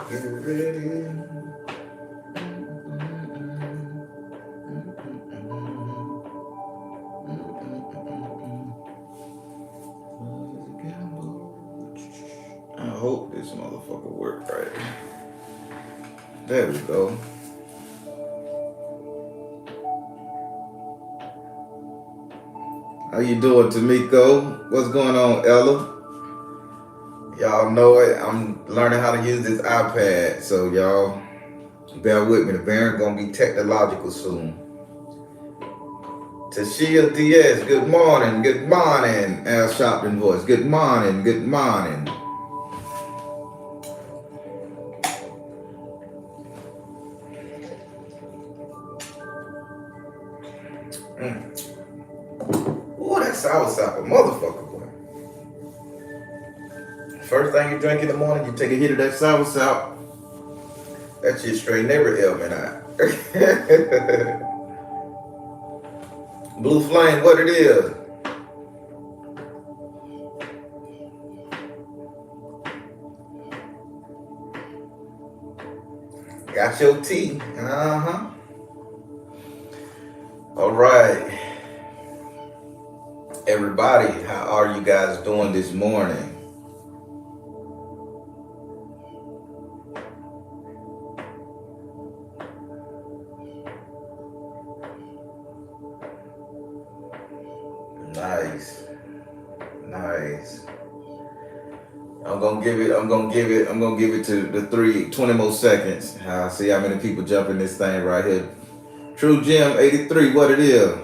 Get ready. I hope this motherfucker work right. There we go. How you doing, Tamiko? What's going on, Ella? Y'all know it. I'm learning how to use this iPad, so y'all bear with me. The variant gonna be technological soon. Tashia Diaz, good morning, good morning. Al Sharpton voice, good morning, good morning. Ooh, that soursop, a motherfucker, boy. First thing you drink in the morning, you take a hit of that soursop. That shit straighten every ailment out. Blue Flame, what it is? Got your tea. Uh-huh. All right. Everybody, how are you guys doing this morning? Nice. Nice. I'm gonna give it to the 20 more seconds. See how many people jump in this thing right here. True Jim 83, what it is?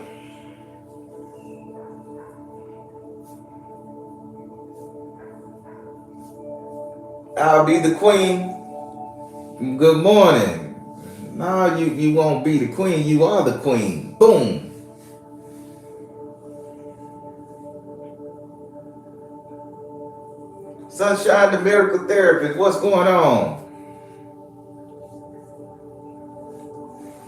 I'll be the queen. Good morning. No, you won't be the queen, you are the queen. Boom. Sunshine the Miracle Therapist, what's going on?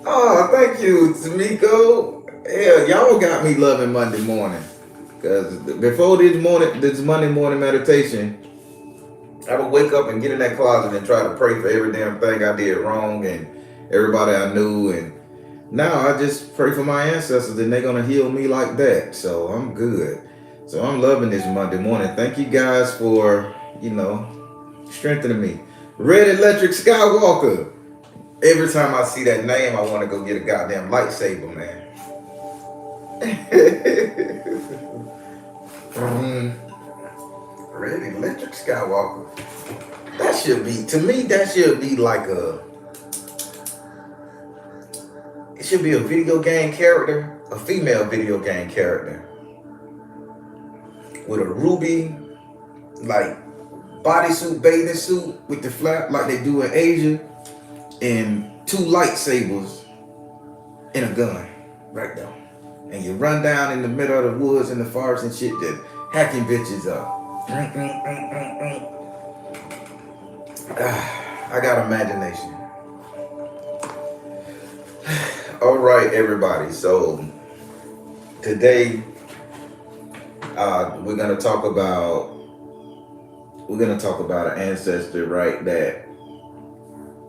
Oh, thank you, Tamiko. Hell, y'all got me loving Monday morning. Because before this Monday morning meditation, I would wake up and get in that closet and try to pray for every damn thing I did wrong and everybody I knew. And now I just pray for my ancestors and they're going to heal me like that. So I'm good. So I'm loving this Monday morning. Thank you guys for, strengthening me. Red Electric Skywalker. Every time I see that name, I want to go get a goddamn lightsaber, man. Red Electric Skywalker. That should be like it should be a video game character, a female video game character. With a ruby, like, bodysuit, bathing suit with the flap like they do in Asia. And 2 lightsabers and a gun right there. And you run down in the middle of the woods and the forest and shit that hacking bitches up. I got imagination. All right, everybody. So today we're gonna talk about an ancestor, right? That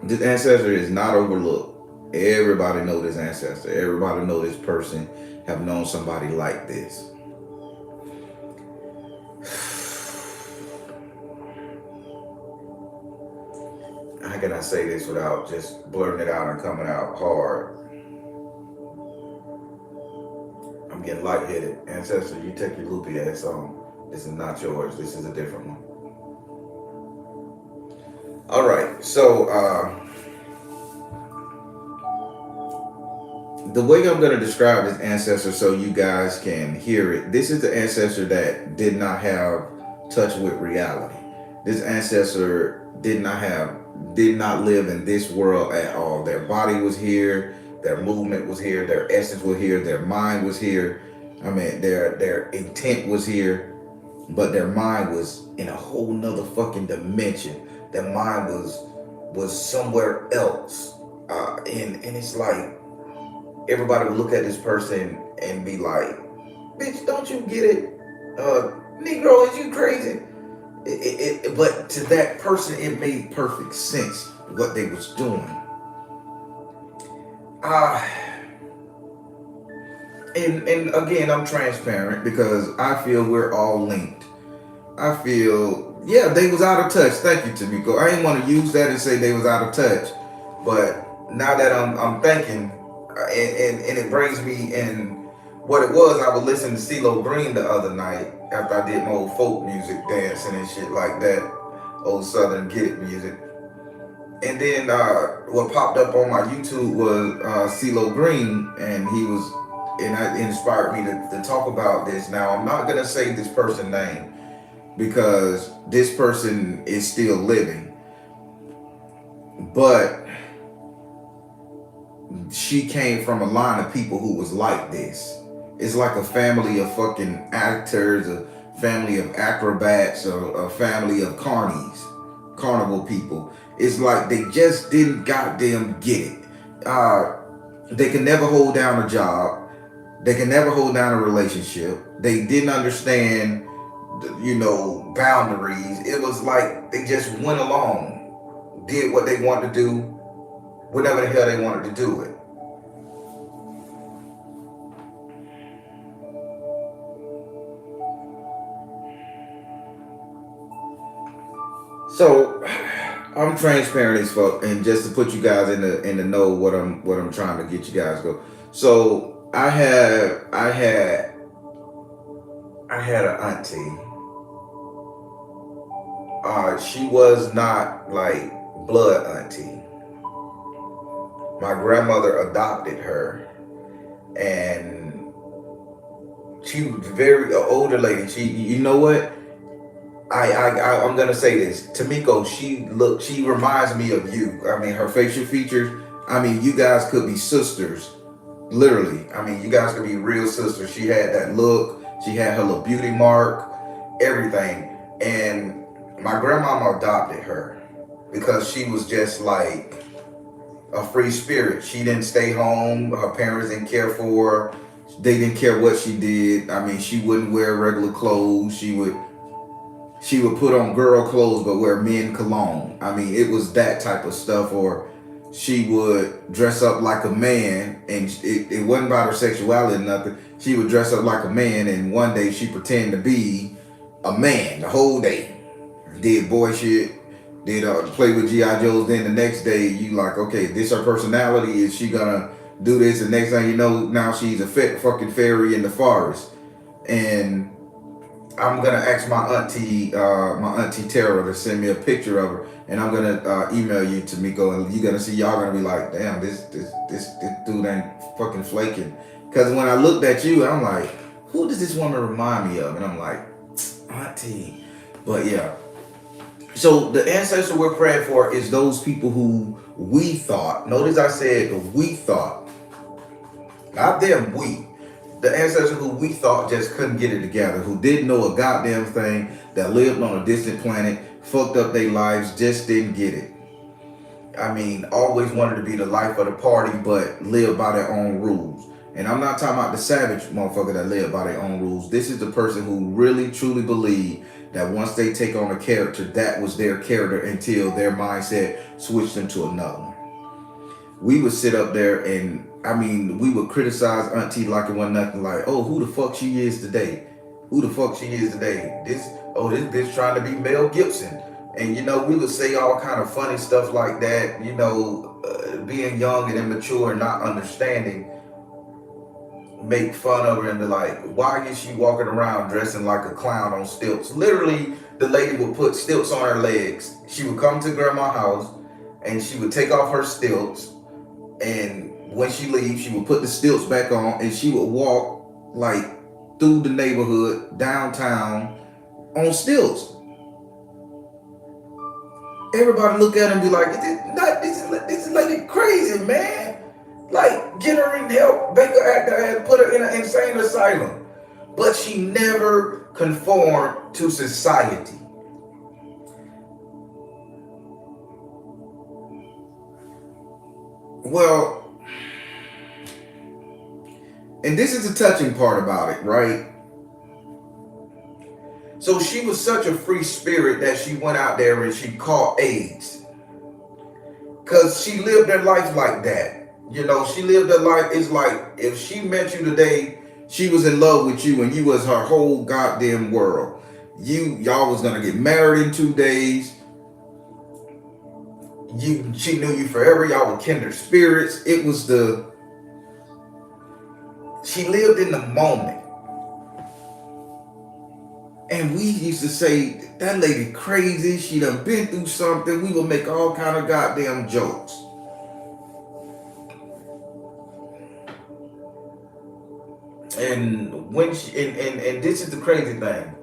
this ancestor is not overlooked. Everybody know this ancestor. Everybody know this person. Have known somebody like this. How can I say this without just blurting it out and coming out hard? I'm getting lightheaded. Ancestor, you take your loopy ass on. This is not yours. This is a different one. All right, so the way I'm going to describe this ancestor so you guys can hear it, this is the ancestor that did not have touch with reality. This ancestor did not live in this world at all. Their body was here, their movement was here, their essence was here, their mind was here. I mean, their intent was here, but their mind was in a whole nother fucking dimension. Their mind was somewhere else, and it's like everybody would look at this person and be like, "Bitch, don't you get it? Negro, is you crazy?" But to that person, it made perfect sense what they was doing. Uh, and again, I'm transparent because I feel we're all linked. I feel, yeah, they was out of touch. Thank you, Tamiko. I didn't want to use that and say they was out of touch, but now that I'm thinking, and it brings me in what it was. I was listening to CeeLo Green the other night after I did my old folk music, dancing and shit like that, old Southern get it music. And then what popped up on my YouTube was CeeLo Green, and he was, and it inspired me to talk about this. Now I'm not gonna say this person's name because this person is still living, but she came from a line of people who was like this. It's like a family of fucking actors, a family of acrobats, or a family of carnival people. It's like they just didn't goddamn get it. They can never hold down a job. They can never hold down a relationship. They didn't understand, boundaries. It was like they just went along, did what they wanted to do, whatever the hell they wanted to do it. So I'm transparent as fuck, and just to put you guys in the know what I'm trying to get you guys go. So I had an auntie. She was not like blood auntie. My grandmother adopted her, and she was very older lady. She, you know what? I'm gonna say this. Tamiko, she reminds me of you. I mean, her facial features. I mean, you guys could be sisters, literally. I mean, you guys could be real sisters. She had that look. She had her little beauty mark, everything. And my grandmama adopted her because she was just like a free spirit. She didn't stay home. Her parents didn't care for her. They didn't care what she did. I mean, she wouldn't wear regular clothes. She would put on girl clothes but wear men cologne. I mean, it was that type of stuff. Or she would dress up like a man, and it wasn't about her sexuality or nothing. She would dress up like a man, and one day she pretended to be a man the whole day. Did boy shit, did play with G.I. Joes. Then the next day, you like, okay, this her personality. Is she gonna do this? The next thing you know, now she's a fucking fairy in the forest. And I'm gonna ask my auntie Tara to send me a picture of her, and I'm gonna email you, Tamiko, and you're gonna see, y'all gonna be like, damn, this dude ain't fucking flaking. Cause when I looked at you, I'm like, who does this woman remind me of? And I'm like, auntie. But yeah. So the ancestor we're praying for is those people who we thought. Notice I said we thought, not them. We. The ancestor who we thought just couldn't get it together, who didn't know a goddamn thing, that lived on a distant planet, fucked up their lives, just didn't get it. I mean, always wanted to be the life of the party, but lived by their own rules. And I'm not talking about the savage motherfucker that lived by their own rules. This is the person who really, truly believed that once they take on a character, that was their character until their mindset switched them to another one. We would sit up there and, I mean, we would criticize auntie like it wasn't nothing. Like, oh, who the fuck she is today? Who the fuck she is today? This bitch trying to be Mel Gibson. And, we would say all kind of funny stuff like that, being young and immature and not understanding, make fun of her and be like, why is she walking around dressing like a clown on stilts? Literally, the lady would put stilts on her legs. She would come to grandma's house and she would take off her stilts. And when she leaves, she would put the stilts back on, and she would walk like through the neighborhood, downtown, on stilts. Everybody look at her and be like, this lady crazy, man. Like, get her in help, make her act and put her in an insane asylum. But she never conformed to society. Well, and this is the touching part about it, right? So she was such a free spirit that she went out there and she caught AIDS. Cause she lived her life like that. You know, she lived her life. It's like if she met you today, she was in love with you, and you was her whole goddamn world. Y'all was gonna get married in 2 days. She knew you forever. Y'all were kindred spirits. She lived in the moment. And we used to say, that lady crazy, she done been through something. We would make all kind of goddamn jokes. And when and this is the crazy thing.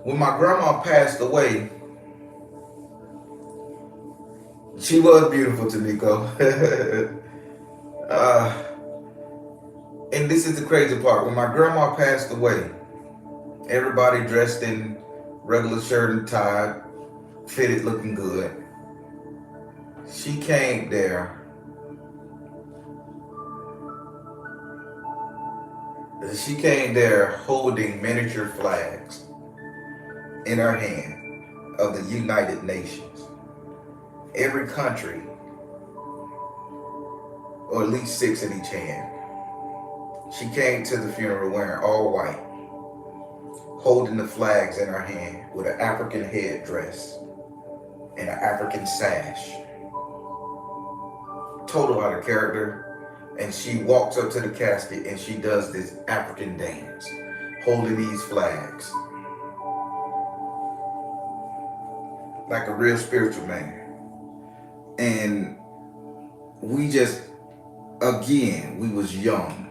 When my grandma passed away, she was beautiful to me, and this is the crazy part. When my grandma passed away, everybody dressed in regular shirt and tie, fitted, looking good. She came there. She came there holding miniature flags in her hand of the United Nations. Every country, or at least 6 in each hand. She came to the funeral wearing all white, holding the flags in her hand with an African headdress and an African sash. Total out of character. And she walks up to the casket and she does this African dance, holding these flags. Like a real spiritual man. And we just, again, we was young.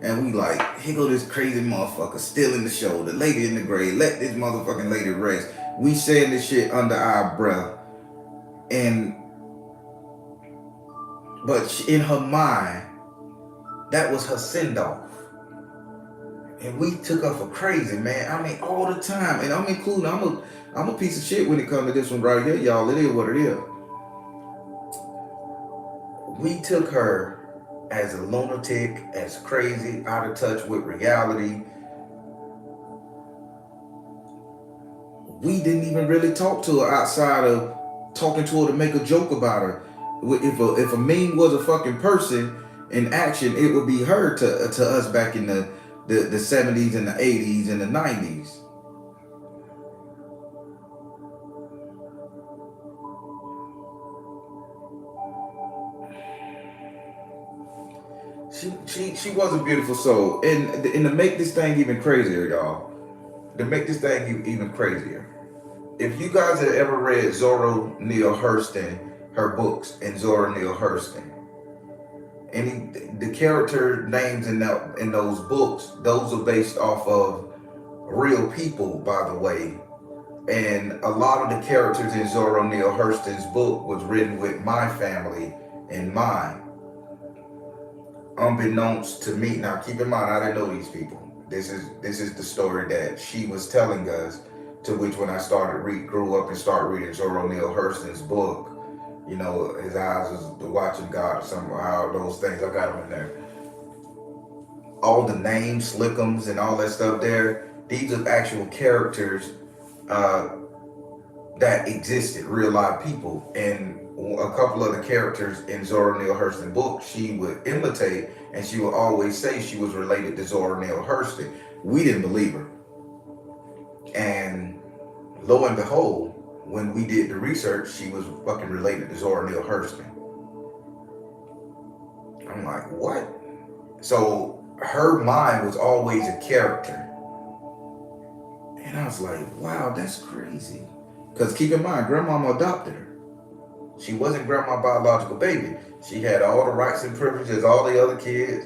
And we like, here go this crazy motherfucker stealing the show. The lady in the grave, let this motherfucking lady rest. We saying this shit under our breath. But in her mind, that was her send-off. And we took her for crazy, man. I mean, all the time. And I'm including, I'm a piece of shit when it comes to this one right here, y'all. It is what it is. We took her as a lunatic, as crazy, out of touch with reality. We didn't even really talk to her outside of talking to her to make a joke about her. If a meme was a fucking person in action, it would be her to us back in the 70s and the 80s and the 90s. She was a beautiful soul. And to make this thing even crazier, y'all, if you guys have ever read Zora Neale Hurston, her books, and Zora Neale Hurston, the character names in those books, those are based off of real people, by the way. And a lot of the characters in Zora Neale Hurston's book was written with my family in mind. Unbeknownst to me, now keep in mind, I didn't know these people. This is the story that she was telling us, to which when I grew up and started reading Zora Neale Hurston's book, you know, his eyes was watching God, somehow those things, I got them in there. All the names, Slickums and all that stuff there, these are actual characters that existed, real live people. And a couple of the characters in Zora Neale Hurston's book, she would imitate, and she would always say she was related to Zora Neale Hurston. We didn't believe her. And lo and behold, when we did the research, she was fucking related to Zora Neale Hurston. I'm like, what? So her mind was always a character. And I was like, wow, that's crazy. Because keep in mind, grandmama adopted her. She wasn't grandma's biological baby. She had all the rights and privileges, all the other kids.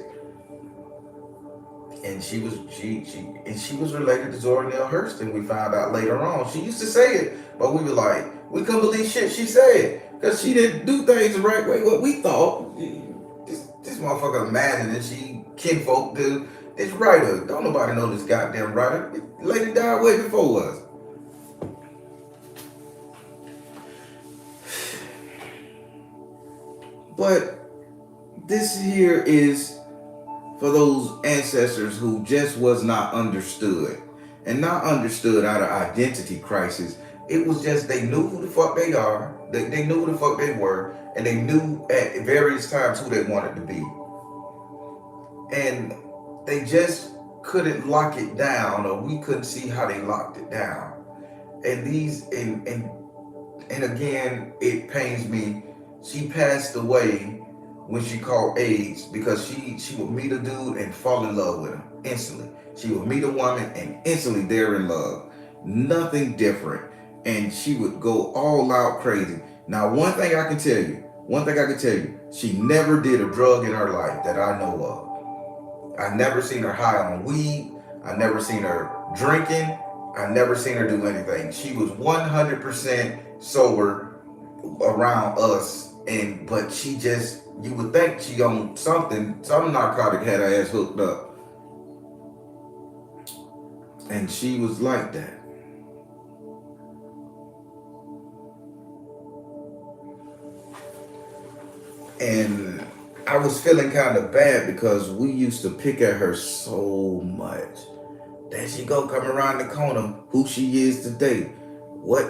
And she was related to Zora Neale Hurston. We found out later on. She used to say it, but we were like, we couldn't believe shit she said, because she didn't do things the right way. What we thought, this motherfucker imagined that she kinfolk to this writer. Don't nobody know this goddamn writer. The lady died way before us. But this here is for those ancestors who just was not understood. And not understood out of identity crisis. It was just they knew who the fuck they are. They knew who the fuck they were, and they knew at various times who they wanted to be, and they just couldn't lock it down, or we couldn't see how they locked it down. And these and again, it pains me. She passed away when she caught AIDS because she would meet a dude and fall in love with him instantly. She would meet a woman and instantly they're in love. Nothing different. And she would go all out crazy. Now, one thing I can tell you, she never did a drug in her life that I know of. I never seen her high on weed. I never seen her drinking. I never seen her do anything. She was 100% sober around us, but she just, you would think she on some narcotic had her ass hooked up, and she was like that. And I was feeling kind of bad because we used to pick at her so much. There she go, come around the corner, who she is today, what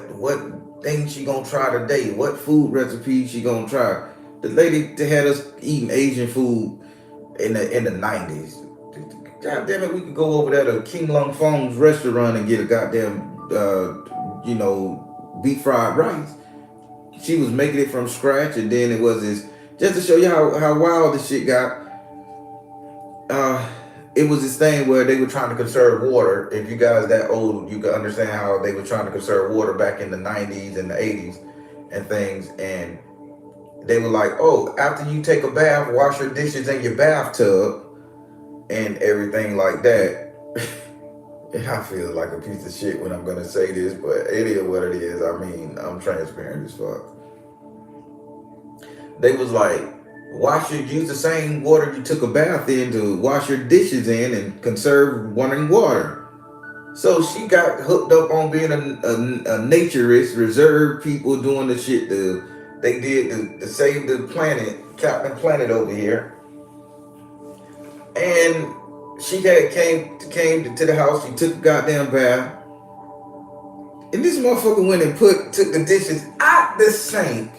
thing she gonna try today, what food recipe she gonna try. The lady that had us eating Asian food in the 90s. God damn it, we could go over there to King Long Fong's restaurant and get a goddamn beef fried rice. She was making it from scratch, and then it was this, just to show you how wild this shit got. It was this thing where they were trying to conserve water. If you guys that old, you can understand how they were trying to conserve water back in the 90s and the 80s and things. And they were like, oh, after you take a bath, wash your dishes in your bathtub and everything like that. And I feel like a piece of shit when I'm gonna say this, but it is what it is. I mean, I'm transparent as fuck. They was like, use the same water you took a bath in to wash your dishes in and conserve running water. So she got hooked up on being a naturist, reserve people doing the shit they did to save the planet, Captain Planet over here. And she had came to the house. She took a goddamn bath, and this motherfucker went and took the dishes out the sink,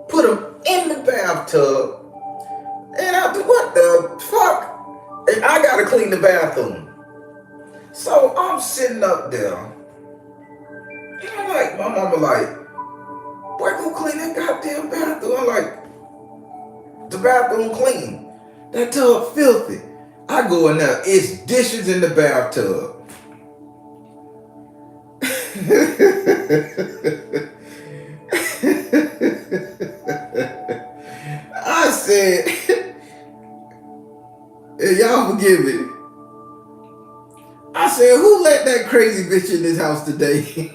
put them in the bathtub, and I do what the fuck? And I gotta clean the bathroom. So I'm sitting up there, and I'm like, my mama like, boy, go clean that goddamn bathroom. I'm like, the bathroom clean. That tub filthy. I go in there, it's dishes in the bathtub. I said, y'all forgive me. I said, who let that crazy bitch in this house today?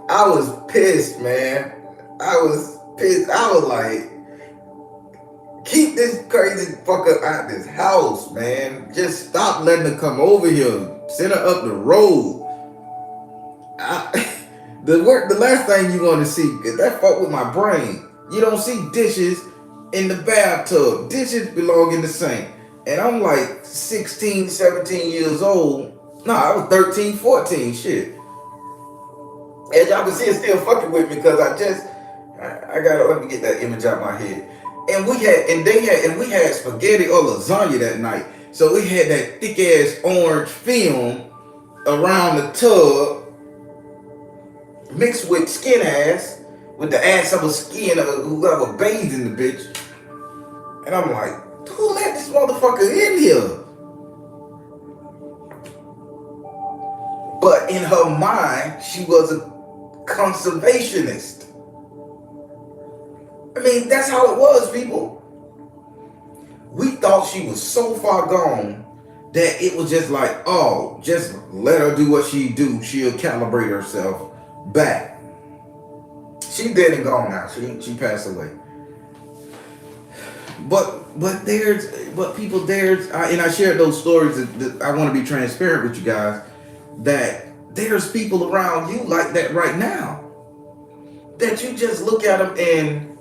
I was pissed, man. I was pissed. I was like, keep this crazy fucker out this house, man. Just stop letting her come over here. Send her up the road. The last thing you want to see, because that fuck with my brain. You don't see dishes in the bathtub. Dishes belong in the sink. And I'm like 16, 17 years old. No, I was 13, 14, shit. As y'all can see, it's still fucking with me because I gotta let me get that image out my head. And we had spaghetti or lasagna that night. So we had that thick ass orange film around the tub mixed with skin ass, with the ass of a skin of whoever bathed in the bitch. And I'm like, who let this motherfucker in here? But in her mind, she was a conservationist. I mean, that's how it was, people. We thought she was so far gone that it was just like, oh, just let her do what she do. She'll calibrate herself back. She dead and gone now. She passed away. But people and I shared those stories that I want to be transparent with you guys, that there's people around you like that right now, that you just look at them and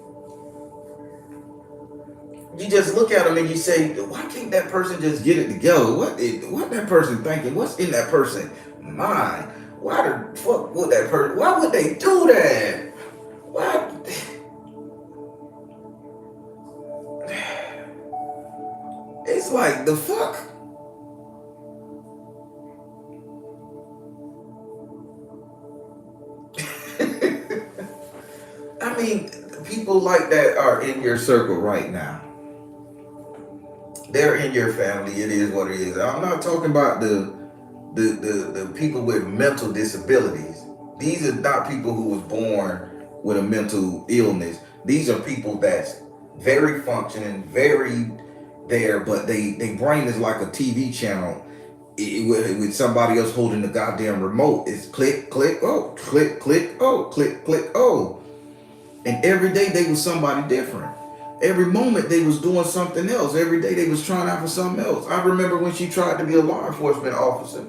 You just look at them and you say, why can't that person just get it together? What that person thinking? What's in that person's mind? Why the fuck would that person? Why would they do that? Why? It's like the fuck. I mean, people like that are in your circle right now. They're in your family. It is what it is. I'm not talking about the people with mental disabilities. These are not people who was born with a mental illness. These are people that's very functioning, very there, but they brain is like a TV channel with somebody else holding the goddamn remote. It's click, click, oh, click, click, oh, click, click, oh. And every day they was somebody different. Every moment they was doing something else. Every day they was trying out for something else. I remember when she tried to be a law enforcement officer.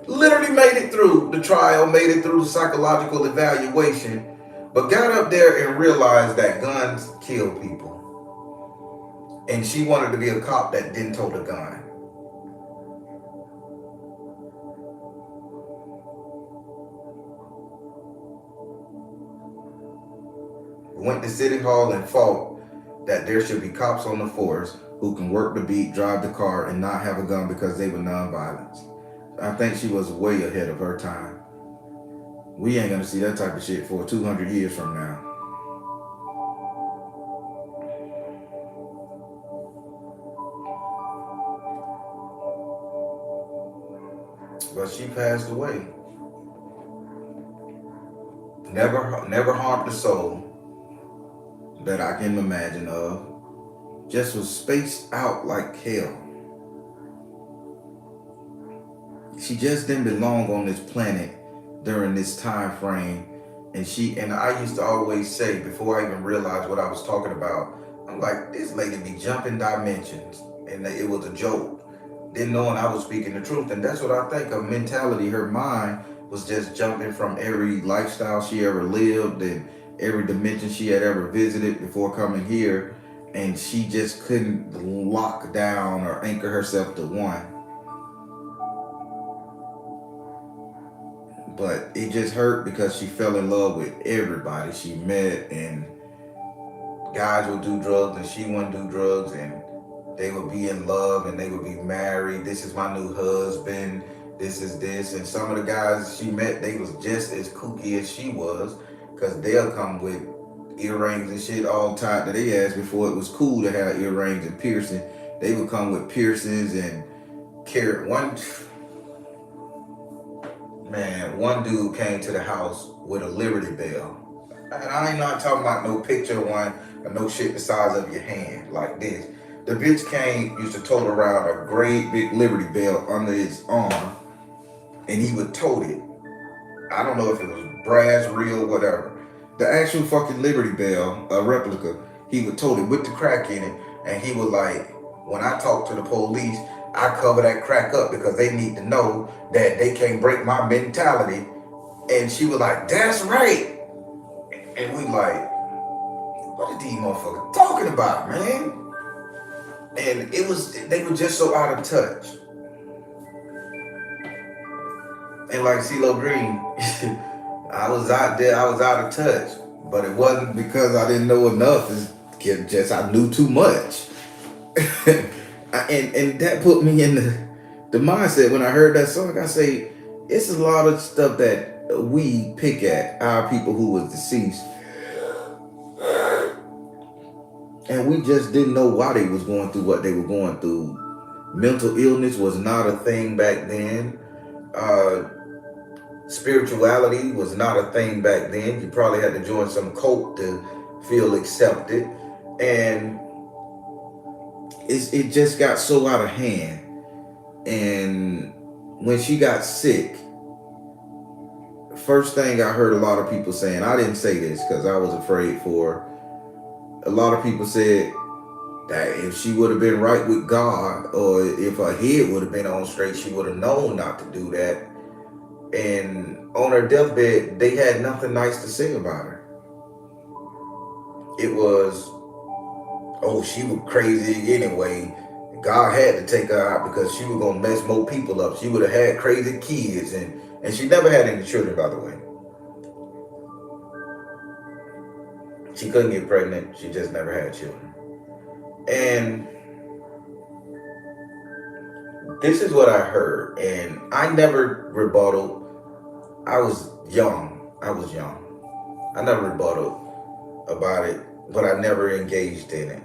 Literally made it through the trial, made it through the psychological evaluation, but got up there and realized that guns kill people. And she wanted to be a cop that didn't tote a gun. Went to City Hall and fought that there should be cops on the force who can work the beat, drive the car, and not have a gun because they were nonviolent. I think she was way ahead of her time. We ain't gonna see that type of shit for 200 years from now. But she passed away. Never harmed a soul that I can imagine of. Just was spaced out like hell. She just didn't belong on this planet during this time frame. And I used to always say, before I even realized what I was talking about, I'm like, this lady be jumping dimensions. And it was a joke. Didn't knowing I was speaking the truth. And that's what I think. Her mentality, her mind was just jumping from every lifestyle she ever lived and every dimension she had ever visited before coming here. And she just couldn't lock down or anchor herself to one. But it just hurt because she fell in love with everybody she met, and guys would do drugs and she wouldn't do drugs, and they would be in love and they would be married. This is my new husband. This is this. And some of the guys she met, they was just as kooky as she was, because they'll come with earrings and shit all tied to their ass. Before it was cool to have earrings and piercing, they would come with piercings and carry one. Man, one dude came to the house with a Liberty Bell. And I ain't not talking about no picture one or no shit the size of your hand like this. The bitch used to tote around a great big Liberty Bell under his arm, and he would tote it. I don't know if it was brass, real, whatever. The actual fucking Liberty Bell, a replica, he would tote it with the crack in it, and he was like, when I talk to the police, I cover that crack up because they need to know that they can't break my mentality. And she was like, that's right. And we like, what are these motherfuckers talking about, man? And they were just so out of touch. And like CeeLo Green, I was out there, I was out of touch. But it wasn't because I didn't know enough, it's just I knew too much. and that put me in the mindset. When I heard that song, I say, it's a lot of stuff that we pick at our people who was deceased, and we just didn't know why they was going through what they were going through. Mental illness was not a thing back then. Spirituality was not a thing back then. You probably had to join some cult to feel accepted. And it just got so out of hand. And when she got sick, first thing I heard a lot of people saying, I didn't say this because I was afraid for her. A lot of people said that if she would have been right with God, or if her head would have been on straight, she would have known not to do that. And on her deathbed, they had nothing nice to say about her. It was, Oh, she was crazy anyway. God had to take her out because she was gonna mess more people up. She would have had crazy kids, and she never had any children, by the way. She couldn't get pregnant. She just never had children. And this is what I heard, and I never rebutted. I was young. I was young. I never rebutted about it, but I never engaged in it.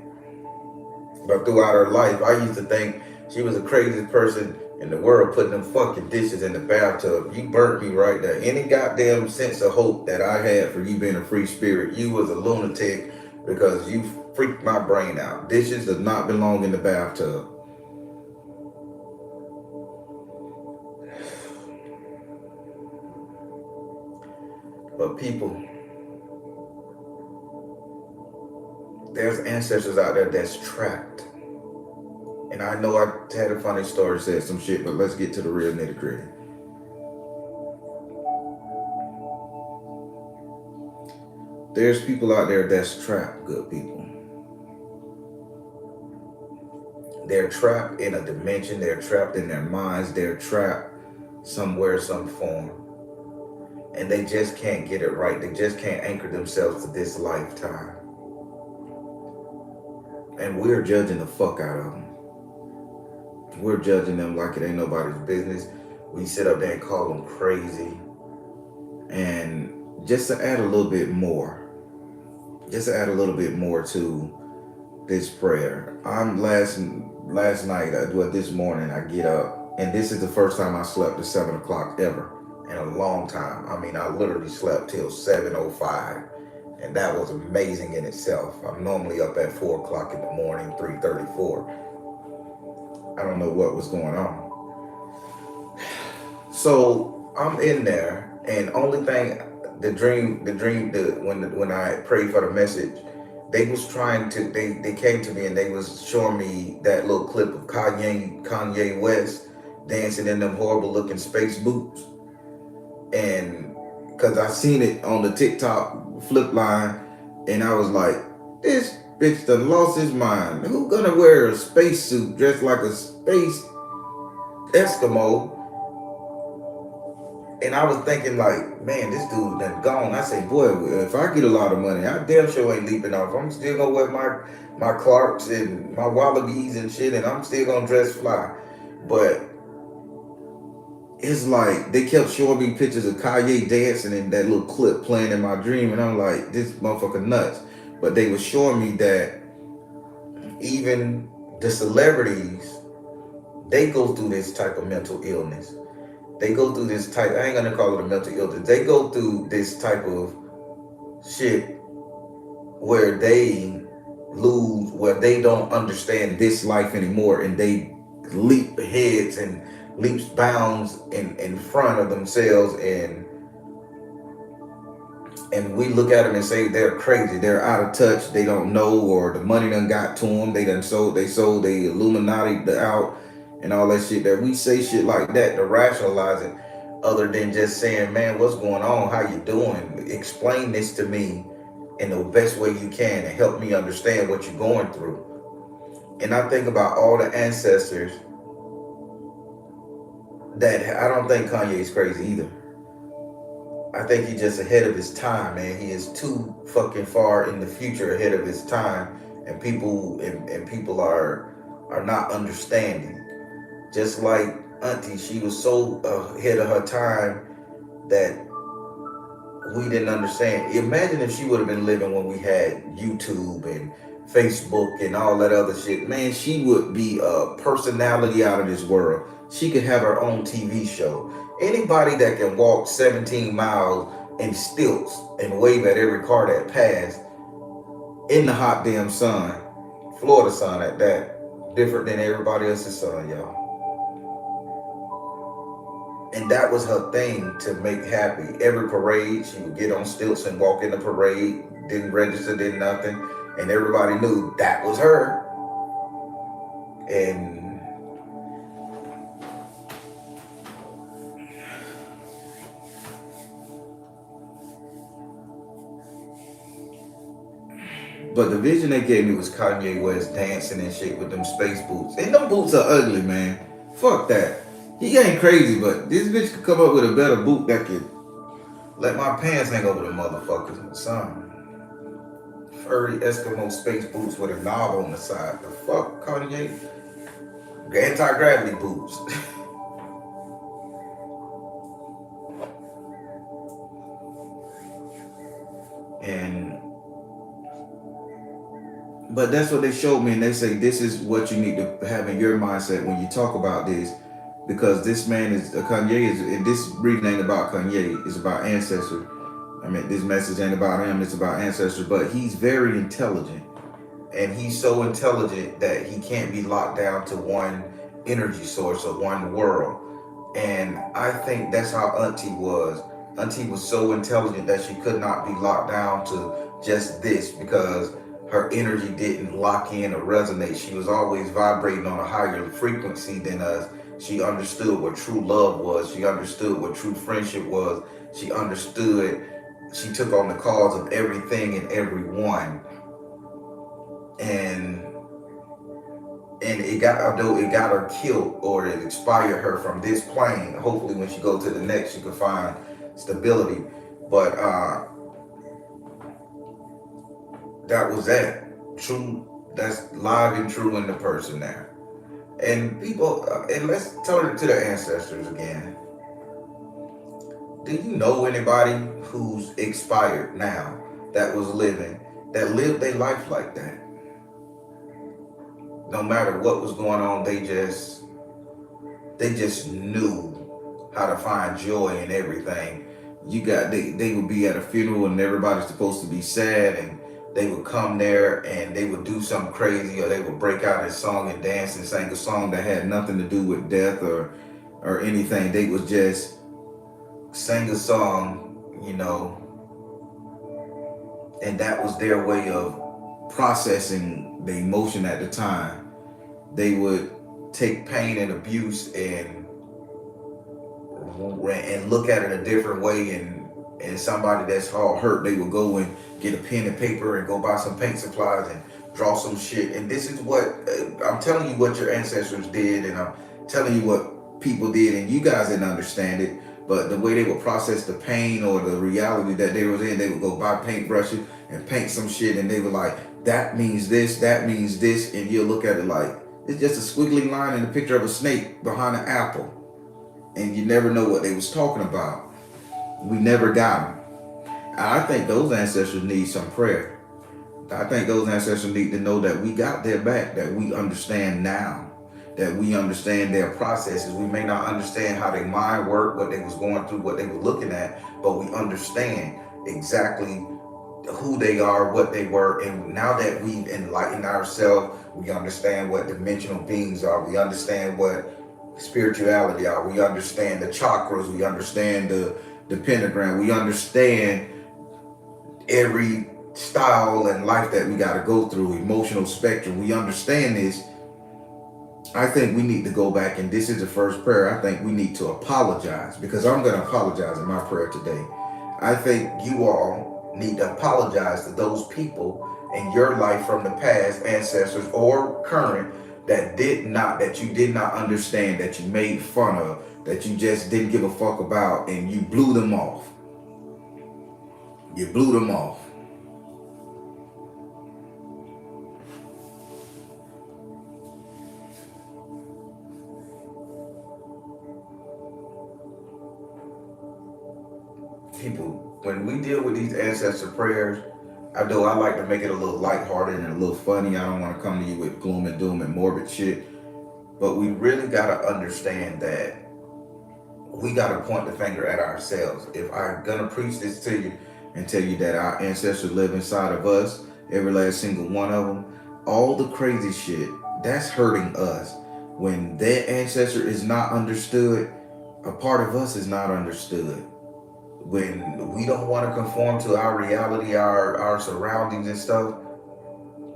But throughout her life, I used to think she was the craziest person in the world putting them fucking dishes in the bathtub. You burnt me right there. Any goddamn sense of hope that I had for you being a free spirit, you was a lunatic because you freaked my brain out. Dishes does not belong in the bathtub. But people, there's ancestors out there that's trapped. And I know I had a funny story, said some shit, but let's get to the real nitty gritty. There's people out there that's trapped, good people. They're trapped in a dimension, they're trapped in their minds, they're trapped somewhere, some form. And they just can't get it right. They just can't anchor themselves to this lifetime. And we're judging the fuck out of them. We're judging them like it ain't nobody's business. We sit up there and call them crazy. And just to add a little bit more, to this prayer. I'm last night, well, this morning I get up, and this is the first time I slept at 7 o'clock ever in a long time. I mean, I literally slept till 7:05, and that was amazing in itself. I'm normally up at 4 o'clock in the morning, 3:34. I don't know what was going on. So I'm in there, and only thing, when I prayed for the message, they was trying to, they came to me and they was showing me that little clip of Kanye West dancing in them horrible looking space boots. And because I seen it on the TikTok flip line, and I was like, this bitch done lost his mind. Who gonna wear a spacesuit dressed like a space Eskimo? And I was thinking like, man, this dude done gone. I say, boy, if I get a lot of money, I damn sure ain't leaping off. I'm still gonna wear my Clarks and my Wallabies and shit, and I'm still gonna dress fly. But it's like they kept showing me pictures of Kanye dancing in that little clip playing in my dream, and I'm like, this motherfucker nuts. But they were showing me that even the celebrities, they go through this type of mental illness. They go through this type, I ain't gonna call it a mental illness. They go through this type of shit where where they don't understand this life anymore, and they leap heads and leaps bounds in front of themselves, and we look at them and say they're crazy, they're out of touch, they don't know, or the money done got to them, they sold the Illuminati out and all that shit. That we say shit like that to rationalize it, other than just saying, man, what's going on, how you doing, explain this to me in the best way you can and help me understand what you're going through. And I think about all the ancestors that, I don't think Kanye's crazy either. I think he's just ahead of his time, man. He is too fucking far in the future ahead of his time, and people are not understanding. Just like Auntie, she was so ahead of her time that we didn't understand. Imagine if she would have been living when we had YouTube and Facebook and all that other shit. Man, she would be a personality out of this world. She could have her own TV show. Anybody that can walk 17 miles in stilts and wave at every car that passed in the hot damn sun, Florida sun at that, different than everybody else's sun, y'all. And that was her thing to make happy. Every parade, she would get on stilts and walk in the parade, didn't register, did nothing. And everybody knew that was her. And But the vision they gave me was Kanye West dancing and shit with them space boots. And them boots are ugly, man. Fuck that. He ain't crazy, but this bitch could come up with a better boot that could let my pants hang over the motherfuckers. Son. Furry Eskimo space boots with a knob on the side. The fuck, Kanye? Anti-gravity boots. And but that's what they showed me, and they say this is what you need to have in your mindset when you talk about this, because this man is Kanye is, and this reading ain't about Kanye, it's about ancestor. I mean, this message ain't about him, it's about ancestor, but he's very intelligent, and he's so intelligent that he can't be locked down to one energy source or one world. And I think that's how Auntie was. Auntie was so intelligent that she could not be locked down to just this, because her energy didn't lock in or resonate. She was always vibrating on a higher frequency than us. She understood what true love was. She understood what true friendship was. She understood. She took on the cause of everything and everyone. And it got, although it got her killed or it expired her from this plane. Hopefully when she go to the next, she could find stability. But that was that. True, that's live and true in the person now. And people, and let's turn it to the ancestors again. Do you know anybody who's expired now that was living, that lived their life like that? No matter what was going on, they just knew how to find joy in everything. They would be at a funeral and everybody's supposed to be sad, and they would come there and they would do something crazy, or they would break out in song and dance and sing a song that had nothing to do with death or anything. They would just sing a song, and that was their way of processing the emotion at the time. They would take pain and abuse and look at it a different way, and somebody that's all hurt, they would go and get a pen and paper and go buy some paint supplies and draw some shit. And this is what I'm telling you, what your ancestors did, and I'm telling you what people did, and you guys didn't understand it, but the way they would process the pain or the reality that they was in, they would go buy paintbrushes and paint some shit, and they were like, that means this, and you'll look at it like it's just a squiggly line in the picture of a snake behind an apple, and you never know what they was talking about. We never got them. I think those ancestors need some prayer. I think those ancestors need to know that we got their back, that we understand now, that we understand their processes. We may not understand how their mind worked, what they was going through, what they were looking at, but we understand exactly who they are, what they were. And now that we've enlightened ourselves, we understand what dimensional beings are. We understand what spirituality are. We understand the chakras. We understand the pentagram. We understand every style and life that we got to go through, emotional spectrum. We understand this. I think we need to go back, and this is the first prayer. I think we need to apologize, because I'm going to apologize in my prayer today. I think you all need to apologize to those people in your life from the past, ancestors or current, that you did not understand, that you made fun of, that you just didn't give a fuck about, and you blew them off. You blew them off. People, when we deal with these ancestor prayers, although I like to make it a little lighthearted and a little funny, I don't want to come to you with gloom and doom and morbid shit, but we really got to understand that we got to point the finger at ourselves. If I'm going to preach this to you and tell you that our ancestors live inside of us, every last single one of them, all the crazy shit, that's hurting us. When their ancestor is not understood, a part of us is not understood. When we don't want to conform to our reality, our surroundings and stuff,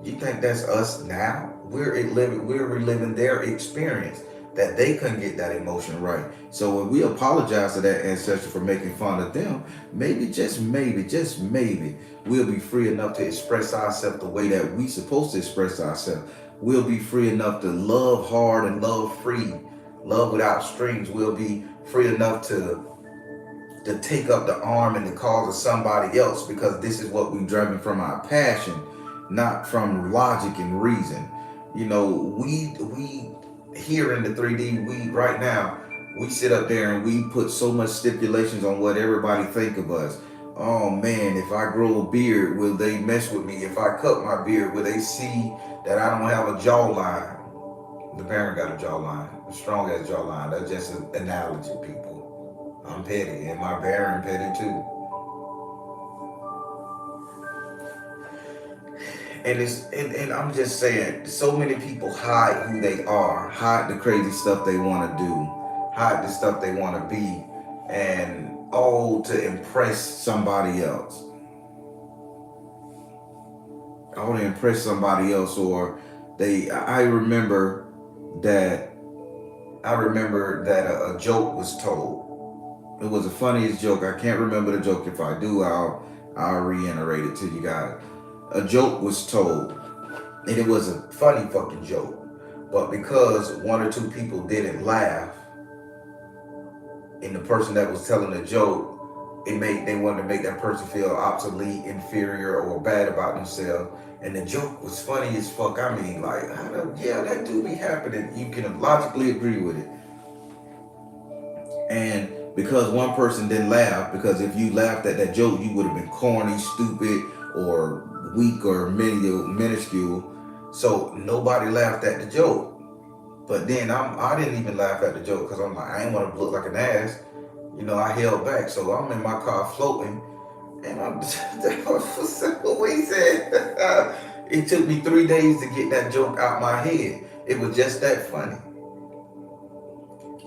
you think that's us now? We're reliving their experience. that they couldn't get that emotion right. So when we apologize to that ancestor for making fun of them, maybe, just maybe, we'll be free enough to express ourselves the way that we supposed to express ourselves. We'll be free enough to love hard and love free, love without strings. We'll be free enough to take up the arm and the cause of somebody else, because this is what we're driven from our passion, not from logic and reason. You know, we here in the 3D, we right now, we sit up there and we put so much stipulations on what everybody think of us. Oh man, if I grow a beard, will they mess with me? If I cut my beard, will they see that I don't have a jawline? The parent got a jawline, a strong ass jawline. That's just an analogy, people. I'm petty, and my parent petty too. And I'm just saying, so many people hide who they are, hide the crazy stuff they want to do, hide the stuff they want to be, and all to impress somebody else. All to impress somebody else, or they. That I remember that a joke was told. It was the funniest joke. I can't remember the joke. If I do, I'll reiterate it to you guys. A joke was told, and it was a funny fucking joke. But because one or two people didn't laugh, and the person that was telling the joke, they wanted to make that person feel obsolete, inferior, or bad about themselves. And the joke was funny as fuck. I mean, like, yeah, that do be happening. You can logically agree with it. And because one person didn't laugh, because if you laughed at that joke, you would have been corny, stupid, or weak, or minuscule. So nobody laughed at the joke. But then I didn't even laugh at the joke, because I'm like, I ain't want to look like an ass. You know, I held back. So I'm in my car floating, and I'm what he said. It took me 3 days to get that joke out my head. It was just that funny.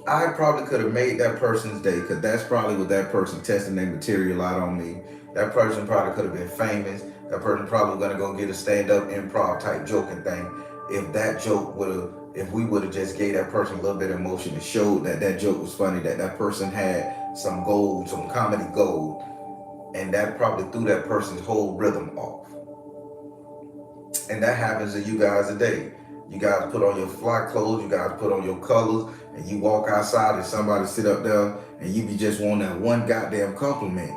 I probably could have made that person's day, because that's probably what that person testing their material out on me. That person probably could have been famous. That person probably gonna go get a stand-up improv type joking thing. If that joke if we would have just gave that person a little bit of emotion and showed that that joke was funny, that person had some gold, some comedy gold, and that probably threw that person's whole rhythm off. And that happens to you guys today. You guys put on your fly clothes, you guys put on your colors, and you walk outside and somebody sit up there and you be just wanting that one goddamn compliment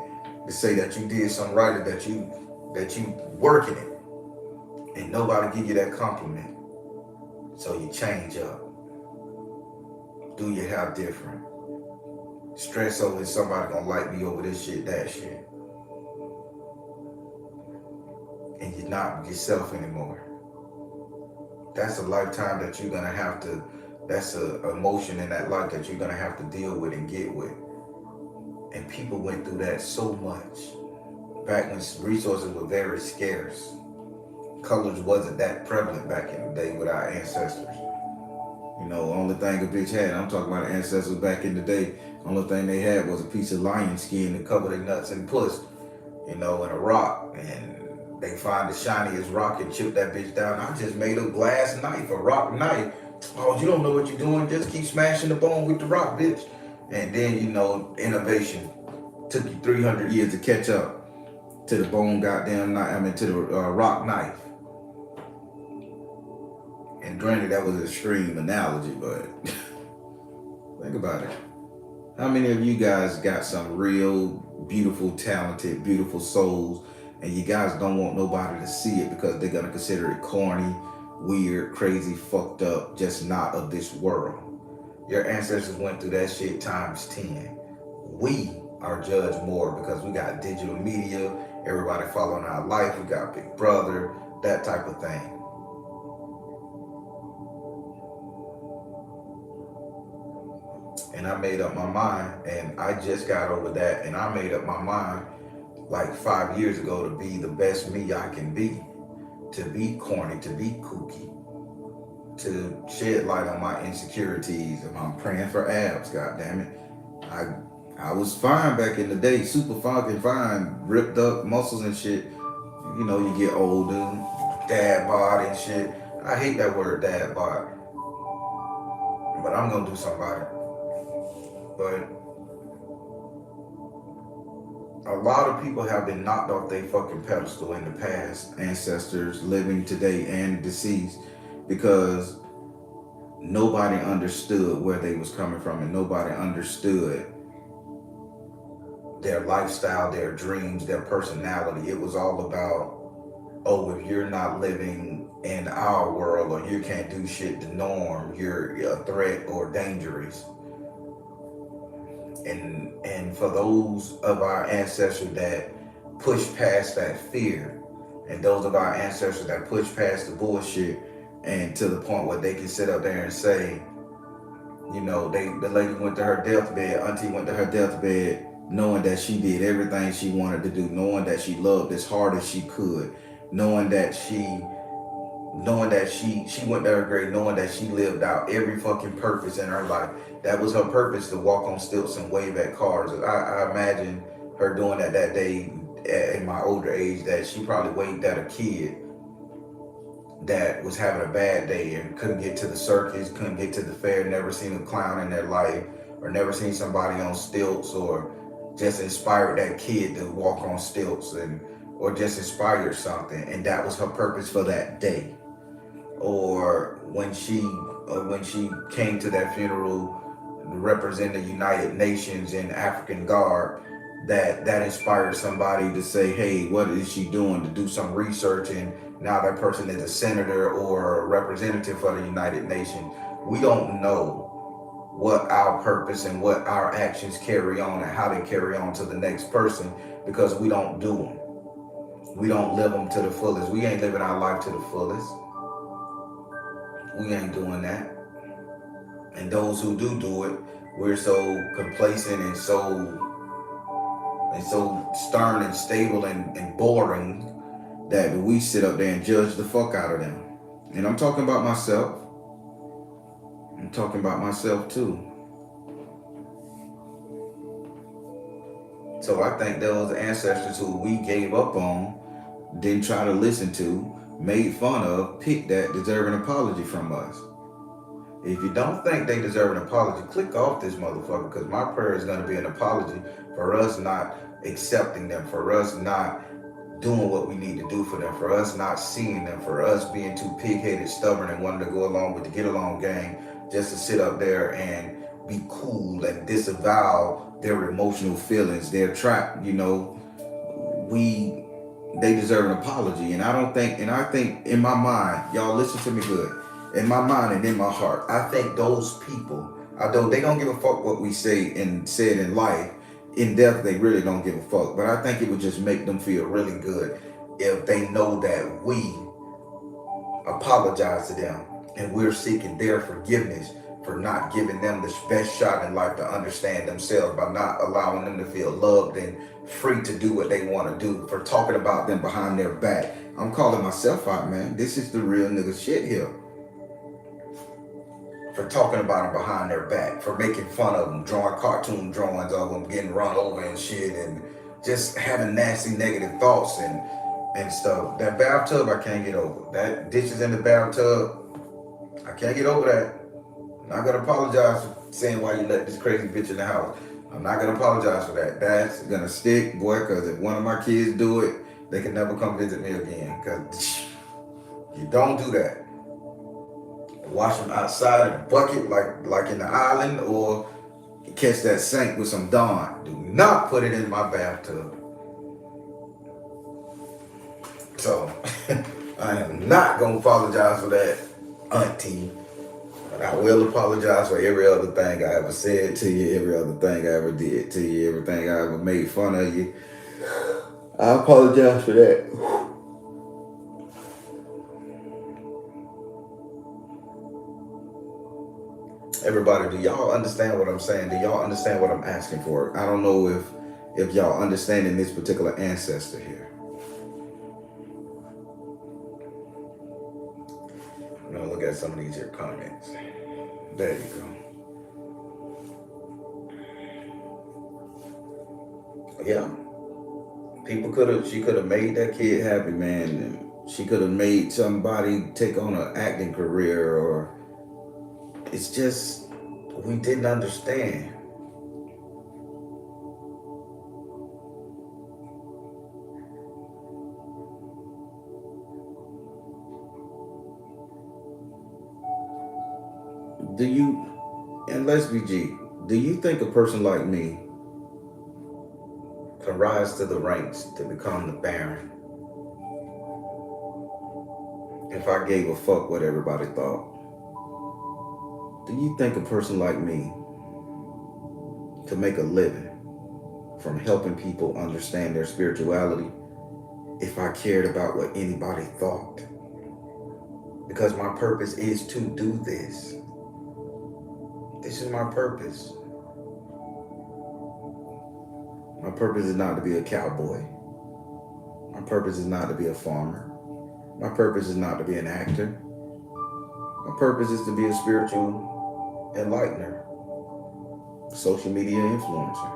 to say that you did something right, or that you working it. And nobody give you that compliment. So you change up. Do your hair different. Stress over somebody gonna like me over this shit, that shit. And you're not yourself anymore. That's a lifetime that you're gonna have to, that's an emotion in that life that you're gonna have to deal with and get with. And people went through that so much back when resources were very scarce. Colors wasn't that prevalent back in the day with our ancestors. You know, only thing a bitch had, I'm talking about ancestors back in the day, only thing they had was a piece of lion skin to cover their nuts and puss, you know, and a rock. And they find the shiniest rock and chip that bitch down. I just made a glass knife, a rock knife. Oh, you don't know what you're doing. Just keep smashing the bone with the rock, bitch. And then, you know, innovation took you 300 years to catch up to the bone goddamn knife, to the rock knife. And granted, that was an extreme analogy, but think about it. How many of you guys got some real beautiful, talented, beautiful souls, and you guys don't want nobody to see it because they're going to consider it corny, weird, crazy, fucked up, just not of this world? Your ancestors went through that shit times 10. We are judged more because we got digital media, everybody following our life, we got Big Brother, that type of thing. And I made up my mind, and I just got over that, and I made up my mind like 5 years ago to be the best me I can be, to be corny, to be kooky, to shed light on my insecurities. And I'm praying for abs, god damn it. I was fine back in the day, super fucking fine, ripped up muscles and shit. You know, you get older, dad bod and shit. I hate that word, dad bod. But I'm gonna do something about it. But a lot of people have been knocked off their fucking pedestal in the past, ancestors living today and deceased, because nobody understood where they was coming from, and nobody understood their lifestyle, their dreams, their personality. It was all about, oh, if you're not living in our world or you can't do shit the norm, you're a threat or dangerous. And for those of our ancestors that push past that fear, and those of our ancestors that push past the bullshit, and to the point where they can sit up there and say, you know, the lady went to her deathbed, auntie went to her deathbed, knowing that she did everything she wanted to do, knowing that she loved as hard as she could, knowing that she went to her grave, knowing that she lived out every fucking purpose in her life. That was her purpose, to walk on stilts and wave at cars. I imagine her doing that day in my older age, that she probably waved at a kid that was having a bad day and couldn't get to the circus, couldn't get to the fair, never seen a clown in their life, or never seen somebody on stilts, or just inspired that kid to walk on stilts, and or just inspired something, and that was her purpose for that day. Or when she came to that funeral representing the United Nations in African garb, that inspired somebody to say, hey, what is she doing, to do some research, and now that person is a senator or a representative for the United Nations. We don't know what our purpose and what our actions carry on and how they carry on to the next person, because we don't do them. We don't live them to the fullest. We ain't living our life to the fullest. We ain't doing that. And those who do it, we're so complacent and so stern and stable and boring that we sit up there and judge the fuck out of them. And I'm talking about myself. I'm talking about myself too. So I think those ancestors who we gave up on, didn't try to listen to, made fun of, picked that, deserve an apology from us. If you don't think they deserve an apology, click off this motherfucker, because my prayer is going to be an apology for us not accepting them, for us not doing what we need to do for them, for us not seeing them, for us being too pig-headed, stubborn, and wanting to go along with the get-along gang just to sit up there and be cool and disavow their emotional feelings. They're trapped, you know. They deserve an apology. And I think in my mind, y'all listen to me good, in my mind and in my heart, I think those people, although they don't give a fuck what we say and said in life, in death they really don't give a fuck. But I think it would just make them feel really good if they know that we apologize to them and we're seeking their forgiveness for not giving them the best shot in life to understand themselves, by not allowing them to feel loved and free to do what they want to do, for talking about them behind their back. I'm calling myself out, man. This is the real nigga shit here. For talking about them behind their back, for making fun of them, drawing cartoon drawings of them getting run over and shit, and just having nasty negative thoughts and stuff. That bathtub, I can't get over. That dishes in the bathtub, I can't get over that. I'm not gonna apologize for saying why you let this crazy bitch in the house. I'm not gonna apologize for that. That's gonna stick, boy, because if one of my kids do it, they can never come visit me again. Because you don't do that. Wash them outside in a bucket like in the island, or catch that sink with some Dawn. Do not put it in my bathtub. So I am not gonna apologize for that, auntie. But I will apologize for every other thing I ever said to you, every other thing I ever did to you, everything I ever made fun of you. I apologize for that. Everybody, do y'all understand what I'm saying? Do y'all understand what I'm asking for? I don't know if y'all understanding this particular ancestor here. I'm gonna look at some of these here comments. There you go. Yeah. She could have made that kid happy, man. And she could have made somebody take on an acting career, or it's just we didn't understand. Do you, and let's be G, do you think a person like me can rise to the ranks to become the Baron if I gave a fuck what everybody thought? Do you think a person like me could make a living from helping people understand their spirituality if I cared about what anybody thought? Because my purpose is to do this. This is my purpose. My purpose is not to be a cowboy. My purpose is not to be a farmer. My purpose is not to be an actor. My purpose is to be a spiritual enlightener, social media influencer.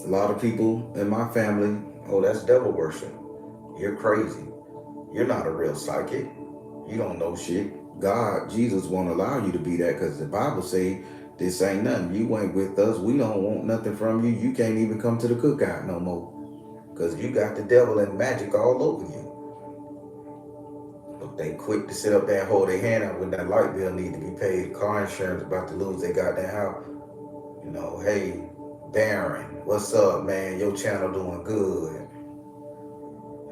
A lot of people in my family, oh, that's devil worship. You're crazy. You're not a real psychic. You don't know shit. God, Jesus won't allow you to be that because the Bible say this ain't nothing. You ain't with us. We don't want nothing from you. You can't even come to the cookout no more because you got the devil and magic all over you. But they quick to sit up there and hold their hand out when that light bill need to be paid. Car insurance about to lose their goddamn house. You know, hey, Darren, what's up, man? Your channel doing good.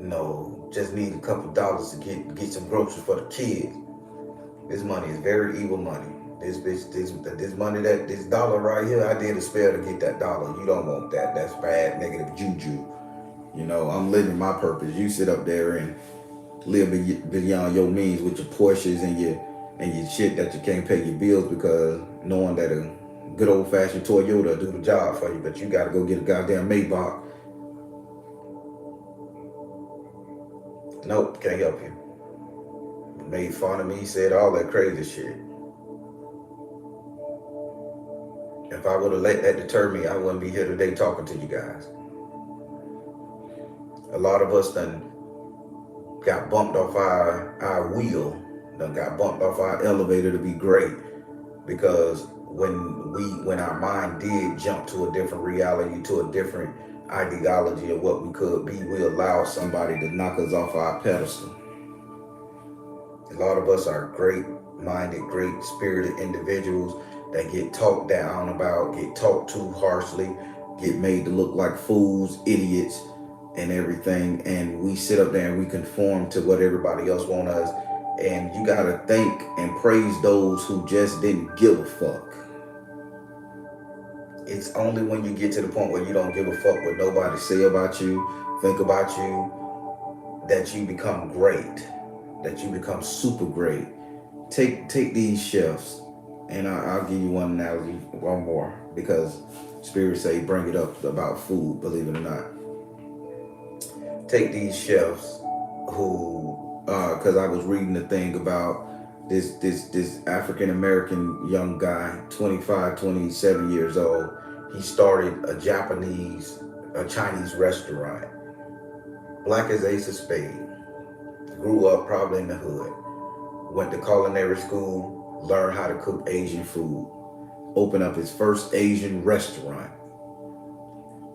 You know, just need a couple dollars to get some groceries for the kids. This money is very evil money. This money, this dollar right here, I did a spell to get that dollar. You don't want that. That's bad, negative juju. You know, I'm living my purpose. You sit up there and live beyond your means with your Porsches and your shit that you can't pay your bills because knowing that a good old fashioned Toyota will do the job for you, but you got to go get a goddamn Maybach. Nope, can't help you. Made fun of me, said all that crazy shit. If I would have let that deter me, I wouldn't be here today talking to you guys. A lot of us done got bumped off our wheel, done got bumped off our elevator to be great because when our mind did jump to a different reality, to a different ideology of what we could be, we allowed somebody to knock us off our pedestal. A lot of us are great-minded, great-spirited individuals that get talked down about, get talked to harshly, get made to look like fools, idiots, and everything. And we sit up there and we conform to what everybody else wants us. And you gotta thank and praise those who just didn't give a fuck. It's only when you get to the point where you don't give a fuck what nobody say about you, think about you, that you become great. That you become super great. Take these chefs, and I'll give you one analogy, one more, because Spirit say bring it up about food, believe it or not. Take these chefs who, because I was reading the thing about this African American young guy, 25, 27 years old. He started a Chinese restaurant, black as ace of spades. Grew up probably in the hood, went to culinary school, learned how to cook Asian food, opened up his first Asian restaurant.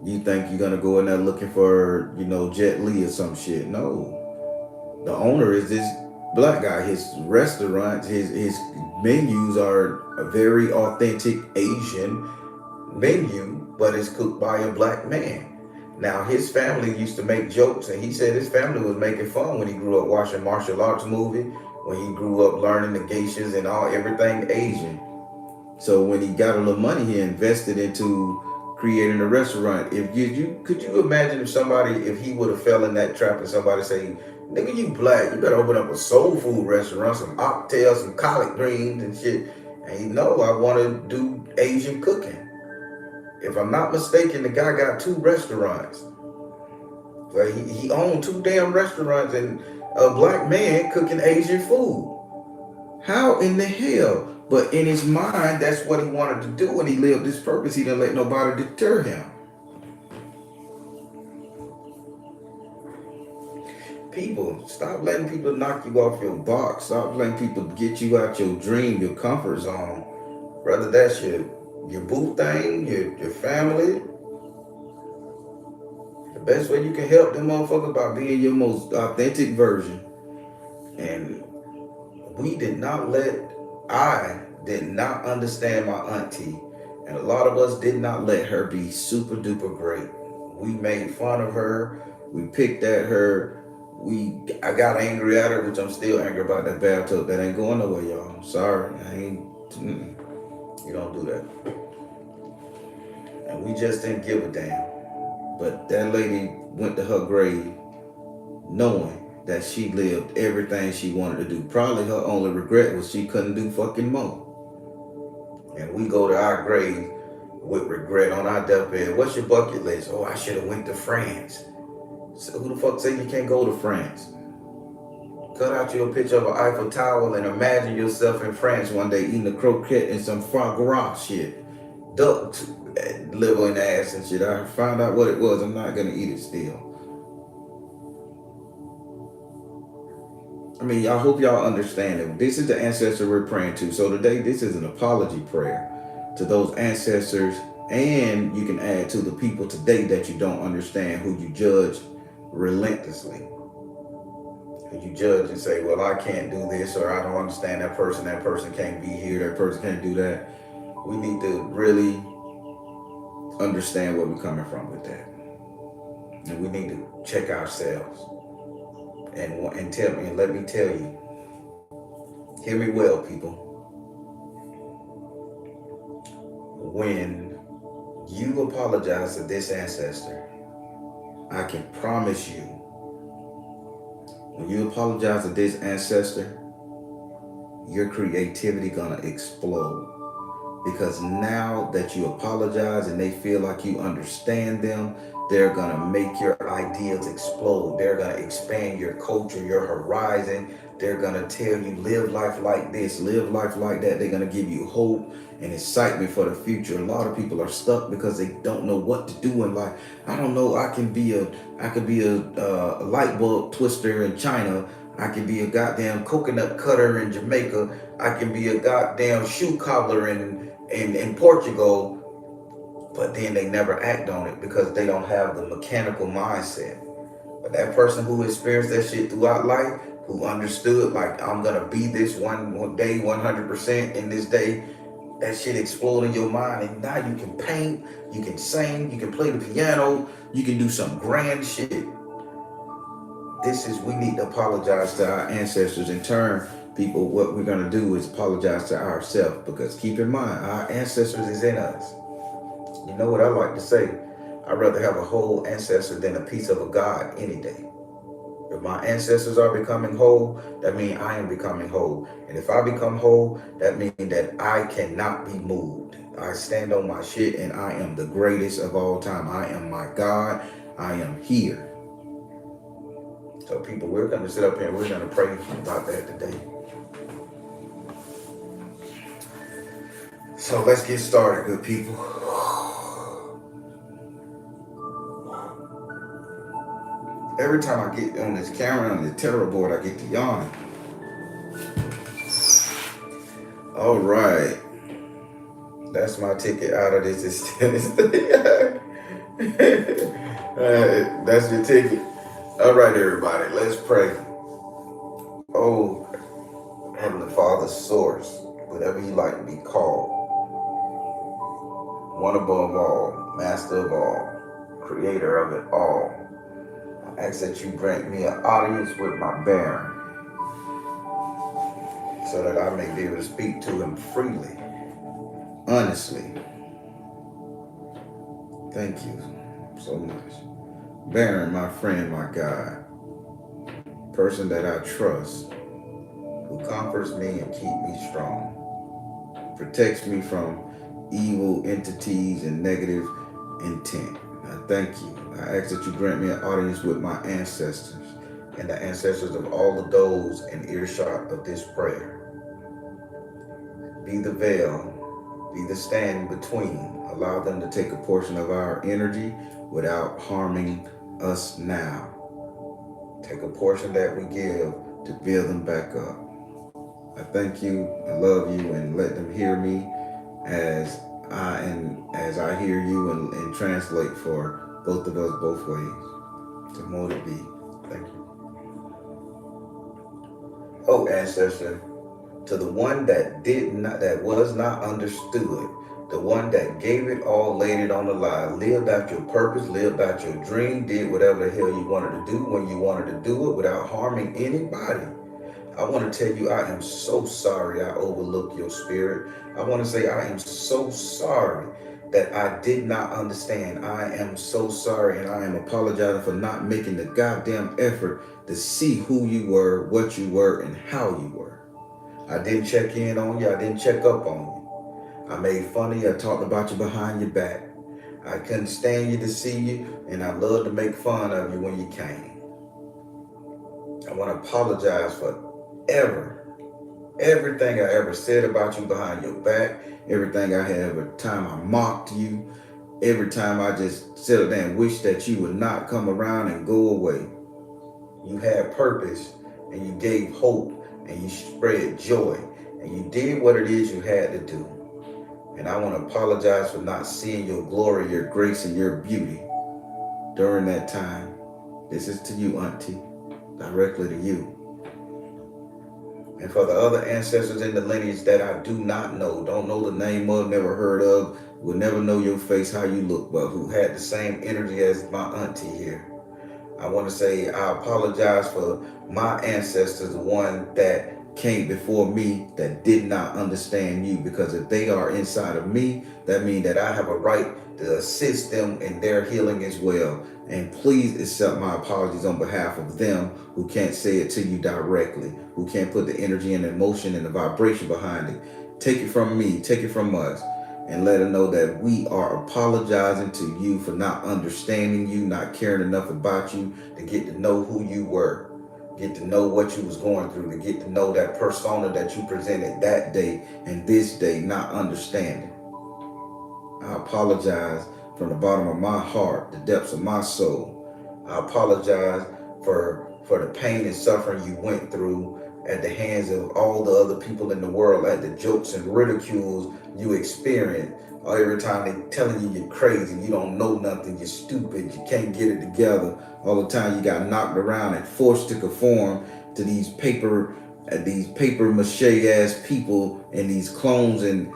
You think you're gonna go in there looking for, Jet Li or some shit? No. The owner is this black guy. His restaurant, his menus are a very authentic Asian menu, but it's cooked by a black man. Now, his family used to make jokes, and he said his family was making fun when he grew up watching martial arts movie, when he grew up learning the geishas and everything Asian. So when he got a little money, he invested into creating a restaurant. Could you imagine if he would have fell in that trap and somebody say, nigga, you black, you better open up a soul food restaurant, some oxtails, some collard greens and shit. And I want to do Asian cooking. If I'm not mistaken, the guy got 2 restaurants. Like he owned 2 damn restaurants and a black man cooking Asian food. How in the hell? But in his mind, that's what he wanted to do, and he lived his purpose. He didn't let nobody deter him. People, stop letting people knock you off your box. Stop letting people get you out your dream, your comfort zone. Whether that's your boo thing, your family. The best way you can help them motherfuckers by being your most authentic version. And I did not understand my auntie. And a lot of us did not let her be super duper great. We made fun of her. We picked at her. I got angry at her, which I'm still angry about that bathtub. That ain't going nowhere, y'all. Sorry. You don't do that. And we just didn't give a damn. But that lady went to her grave knowing that she lived everything she wanted to do. Probably her only regret was she couldn't do fucking more. And we go to our grave with regret on our deathbed. What's your bucket list? Oh, I should have went to France. So who the fuck say you can't go to France? Cut out your picture of an Eiffel Tower and imagine yourself in France one day eating a croquette and some foie gras shit. Duck liver and ass and shit. I found out what it was. I'm not gonna eat it still. I mean, I hope y'all understand it. This is the ancestor we're praying to. So today, this is an apology prayer to those ancestors, and you can add to the people today that you don't understand, who you judge relentlessly. Who you judge and say, well, I can't do this, or I don't understand that person can't be here, that person can't do that. We need to really understand where we're coming from with that. And we need to check ourselves. And tell me, and let me tell you, hear me well, people. When you apologize to this ancestor, I can promise you, when you apologize to this ancestor, your creativity gonna explode. Because now that you apologize and they feel like you understand them, they're gonna make your ideas explode. They're gonna expand your culture, your horizon. They're gonna tell you, live life like this, live life like that. They're gonna give you hope and excitement for the future. A lot of people are stuck because they don't know what to do in life. I don't know. I could be a light bulb twister in China. I can be a goddamn coconut cutter in Jamaica. I can be a goddamn shoe cobbler in Portugal. But then they never act on it because they don't have the mechanical mindset. But that person who experienced that shit throughout life, who understood, like, I'm gonna be this one day 100% in this day, that shit explode in your mind, and now you can paint, you can sing, you can play the piano, you can do some grand shit. We need to apologize to our ancestors. In turn, people, what we're gonna do is apologize to ourselves, because keep in mind, our ancestors is in us. You know what I like to say? I'd rather have a whole ancestor than a piece of a God any day. If my ancestors are becoming whole, that means I am becoming whole. And if I become whole, that means that I cannot be moved. I stand on my shit and I am the greatest of all time. I am my God. I am here. So people, we're going to sit up here and we're going to pray about that today. So let's get started, good people. Every time I get on this camera, on the terror board, I get to yawning. All right. That's my ticket out of this. That's your ticket. All right, everybody, let's pray. Oh, Heavenly Father, source, whatever you like to be called, one above all, master of all, creator of it all. I ask that you grant me an audience with my Baron, so that I may be able to speak to him freely, honestly. Thank you so much. Baron, my friend, my God, person that I trust, who comforts me and keeps me strong, protects me from evil entities and negative intent. I thank you. I ask that you grant me an audience with my ancestors and the ancestors of all of those in earshot of this prayer. Be the veil, be the stand between. Allow them to take a portion of our energy without harming us now. Take a portion that we give to build them back up. I thank you and love you and let them hear me as I hear you and translate for both of us both ways. To more to be. Thank you. Oh, ancestor, to the one that was not understood, the one that gave it all, laid it on the line, lived out your purpose, lived out your dream, did whatever the hell you wanted to do when you wanted to do it without harming anybody. I want to tell you, I am so sorry I overlooked your spirit. I want to say I am so sorry that I did not understand. I am so sorry, and I am apologizing for not making the goddamn effort to see who you were, what you were, and how you were. I didn't check in on you. I didn't check up on you. I made fun of you. I talked about you behind your back. I couldn't stand you to see you, and I loved to make fun of you when you came. I want to apologize for everything I ever said about you behind your back, everything I had, every time I mocked you, every time I just sat there and wished that you would not come around and go away. You had purpose and you gave hope and you spread joy and you did what it is you had to do. And I want to apologize for not seeing your glory, your grace, and your beauty during that time. This is to you, Auntie, directly to you. And for the other ancestors in the lineage that I do not know, don't know the name of, never heard of, will never know your face, how you look, but who had the same energy as my auntie here. I want to say I apologize for my ancestors, the one that came before me that did not understand you, because if they are inside of me, that means that I have a right to assist them in their healing as well. And please accept my apologies on behalf of them who can't say it to you directly, who can't put the energy and the emotion and the vibration behind it. Take it from me, take it from us, and let her know that we are apologizing to you for not understanding you, not caring enough about you to get to know who you were, get to know what you was going through, to get to know that persona that you presented that day and this day, not understanding. I apologize from the bottom of my heart, the depths of my soul. I apologize for the pain and suffering you went through at the hands of all the other people in the world, at the jokes and ridicules you experienced. Every time they telling you you're crazy, you don't know nothing, you're stupid, you can't get it together. All the time you got knocked around and forced to conform to these paper mache ass people and these clones and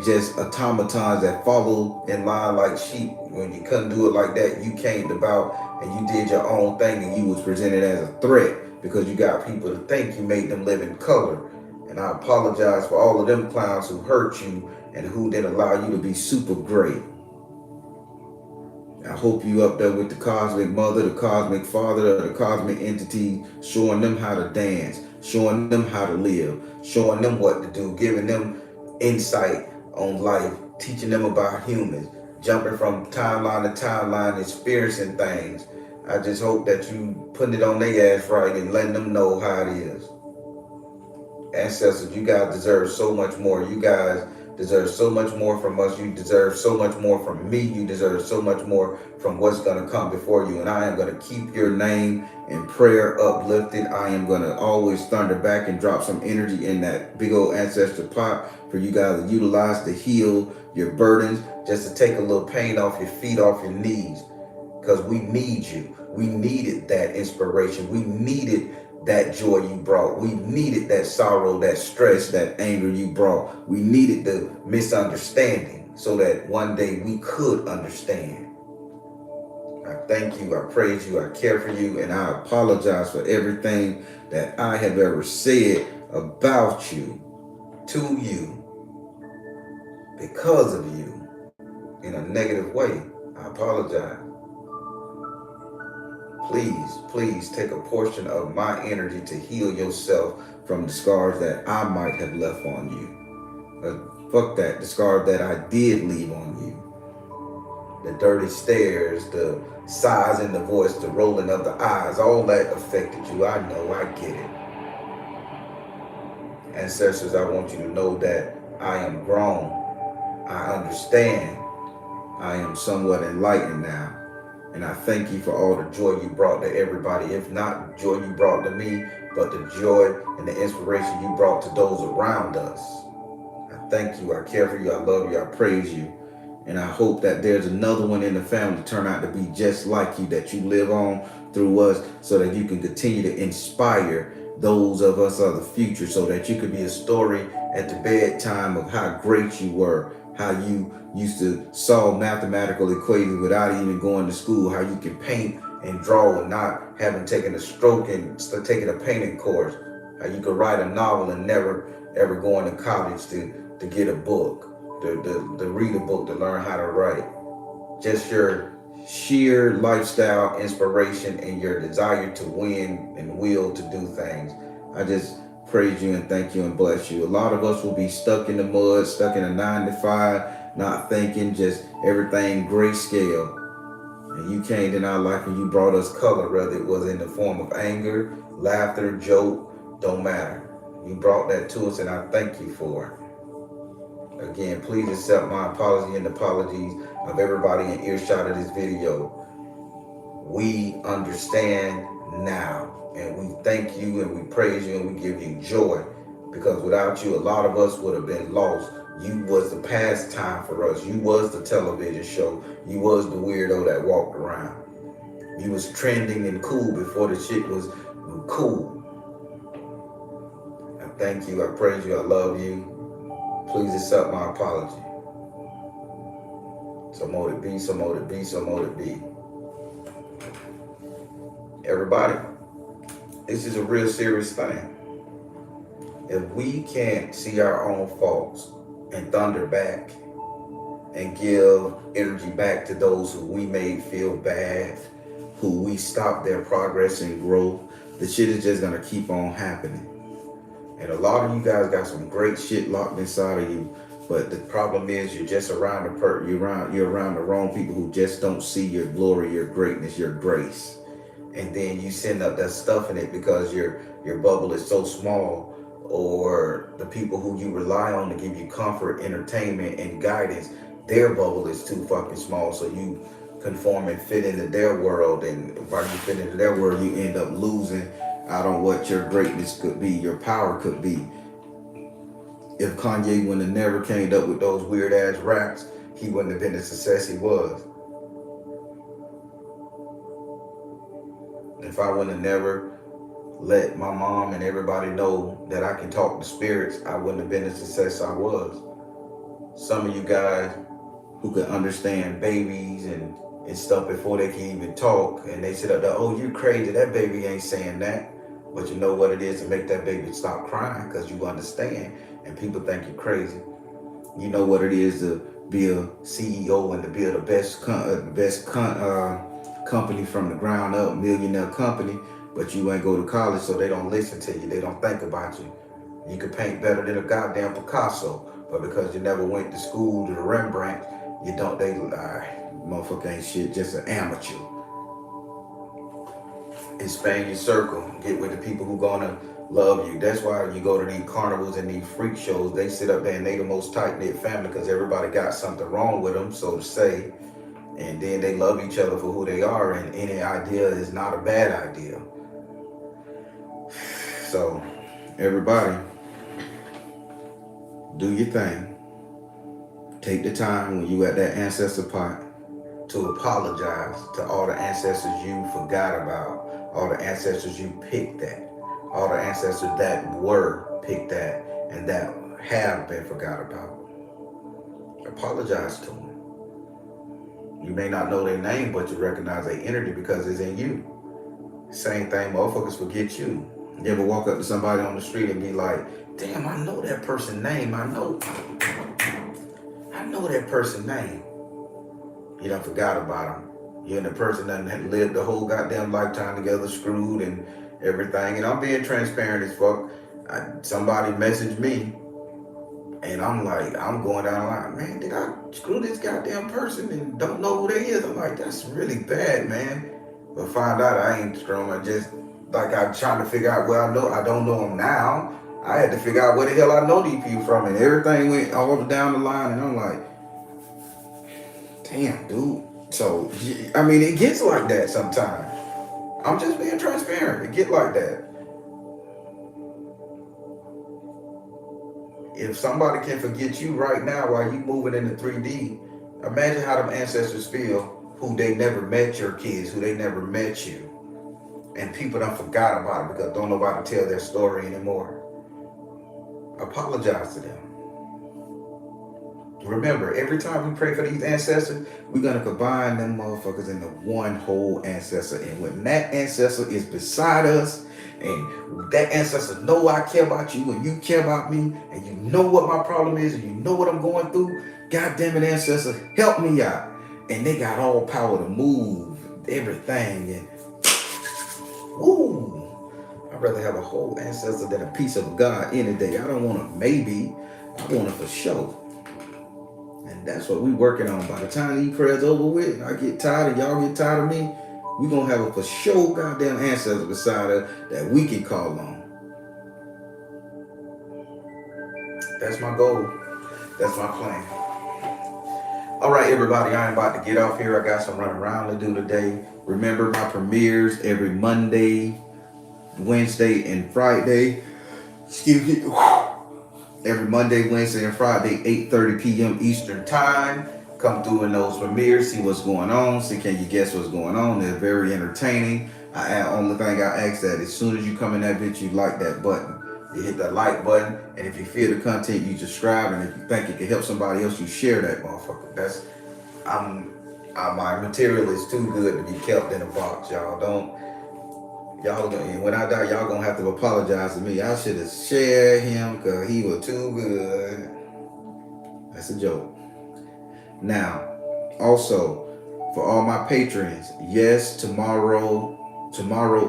just automatons that follow in line like sheep. When you couldn't do it like that, you came about and you did your own thing and you was presented as a threat because you got people to think you made them live in color. And I apologize for all of them clowns who hurt you and who didn't allow you to be super great. I hope you up there with the cosmic mother, the cosmic father, the cosmic entity, showing them how to dance, showing them how to live, showing them what to do, giving them insight on life, teaching them about humans, jumping from timeline to timeline, experiencing things. I just hope that you putting it on their ass right and letting them know how it is. Ancestors, you guys deserve so much more. You guys deserve so much more from us. You deserve so much more from me. You deserve so much more from what's going to come before you. And I am going to keep your name in prayer uplifted. I am going to always thunder back and drop some energy in that big old ancestor pot for you guys to utilize to heal your burdens, just to take a little pain off your feet, off your knees, because we need you. We needed that inspiration. We needed that joy you brought. We needed that sorrow, that stress, that anger you brought. We needed the misunderstanding so that one day we could understand. I thank you, I praise you, I care for you, and I apologize for everything that I have ever said about you, to you, because of you, in a negative way. I apologize. Please take a portion of my energy to heal yourself from the scars that I might have left on you. Fuck that, the scars that I did leave on you. The dirty stares, the sighs in the voice, the rolling of the eyes, all that affected you. I know, I get it. Ancestors, I want you to know that I am grown. I understand. I am somewhat enlightened now. And I thank you for all the joy you brought to everybody. If not joy you brought to me, but the joy and the inspiration you brought to those around us. I thank you. I care for you. I love you. I praise you. And I hope that there's another one in the family turn out to be just like you, that you live on through us so that you can continue to inspire those of us of the future, so that you could be a story at the bedtime of how great you were, how you used to solve mathematical equations without even going to school, how you can paint and draw and not having taken a stroke and taking a painting course, how you could write a novel and never ever going to college to get a book, to read a book, to learn how to write. Just your sheer lifestyle inspiration and your desire to win and will to do things. I just praise you and thank you and bless you. A lot of us will be stuck in the mud, stuck in a 9 to 5, not thinking, just everything grayscale. And you came in our life and you brought us color, whether it was in the form of anger, laughter, joke, don't matter. You brought that to us and I thank you for it. Again, please accept my apology and apologies of everybody in earshot of this video. We understand now, and we thank you and we praise you and we give you joy, because without you, a lot of us would have been lost. You was the pastime for us. You was the television show. You was the weirdo that walked around. You was trending and cool before the shit was cool. I thank you. I praise you. I love you. Please accept my apology. So mote it be, so mote it be, so mote it be. Everybody, this is a real serious thing. If we can't see our own faults and thunder back and give energy back to those who we made feel bad, who we stopped their progress and growth, the shit is just gonna keep on happening. And a lot of you guys got some great shit locked inside of you, but the problem is you're just around you're around the wrong people who just don't see your glory, your greatness, your grace. And then you send up that stuff in it because your bubble is so small, or the people who you rely on to give you comfort, entertainment, and guidance, their bubble is too fucking small, so you conform and fit into their world, and while you fit into their world, you end up losing out on what your greatness could be, your power could be. If Kanye wouldn't have never came up with those weird ass raps, he wouldn't have been the success he was. If I wouldn't have never let my mom and everybody know that I can talk to spirits, I wouldn't have been the success I was. Some of you guys who can understand babies and stuff before they can even talk, and they sit up there, oh, you crazy, that baby ain't saying that. But you know what it is to make that baby stop crying, because you understand, and people think you're crazy. You know what it is to be a CEO and to build the best company from the ground up, millionaire company, but you ain't go to college, so they don't listen to you, they don't think about you. You could paint better than a goddamn Picasso, but because you never went to school to the Rembrandt, you don't, they, motherfucker ain't shit, just an amateur. Expand your circle, get with the people who gonna love you. That's why you go to these carnivals and these freak shows, they sit up there and they the most tight-knit family, because everybody got something wrong with them, so to say, and then they love each other for who they are, and any idea is not a bad idea. So everybody, do your thing. Take the time when you at that ancestor pot to apologize to all the ancestors you forgot about, all the ancestors you picked at, all the ancestors that were picked at and that have been forgot about. Apologize to them. You may not know their name, but you recognize their energy because it's in you. Same thing, motherfuckers forget you. You ever walk up to somebody on the street and be like, damn, I know that person's name. I know that person's name. You done forgot about them. You and the person that lived the whole goddamn lifetime together, screwed and everything. And I'm being transparent as fuck. Somebody messaged me, and I'm like, I'm going down the line. Man, did I screw this goddamn person and don't know who they is? I'm like, that's really bad, man. But find out I ain't screwing. I just, like, I'm trying to figure out where I don't know them now. I had to figure out where the hell I know these people from. And everything went all down the line. And I'm like, damn, dude, So, I mean, it gets like that sometimes. I'm just being transparent. It get like that. If somebody can forget you right now while you moving into 3D, imagine how them ancestors feel who they never met your kids, who they never met you. And people don't forgot about it because don't nobody tell their story anymore. Apologize to them. Remember, every time we pray for these ancestors, we're gonna combine them motherfuckers into one whole ancestor. And when that ancestor is beside us, and that ancestor know I care about you, and you care about me, and you know what my problem is, and you know what I'm going through, God damn it, ancestor, help me out. And they got all power to move everything. And woo, I'd rather have a whole ancestor than a piece of God any day. I don't want a maybe, I want it for sure. And that's what we working on. By the time these prayers over with, and I get tired and y'all get tired of me, we gonna have a for sure goddamn ancestor beside us that we can call on. That's my goal. That's my plan. All right, everybody, I am about to get off here. I got some running around to do today. Remember my premieres every Monday, Wednesday, and Friday. Excuse me. Every Monday, Wednesday, and Friday, 8:30 p.m. Eastern Time. Come through in those premieres, see what's going on, see can you guess what's going on. They're very entertaining. Only thing I ask that as soon as you come in that bitch, you like that button. You hit that like button, and if you feel the content, you subscribe, and if you think it can help somebody else, you share that motherfucker. My material is too good to be kept in a box, y'all. When I die, y'all gonna have to apologize to me. I should have shared him because he was too good. That's a joke. Now, also, for all my patrons, yes, tomorrow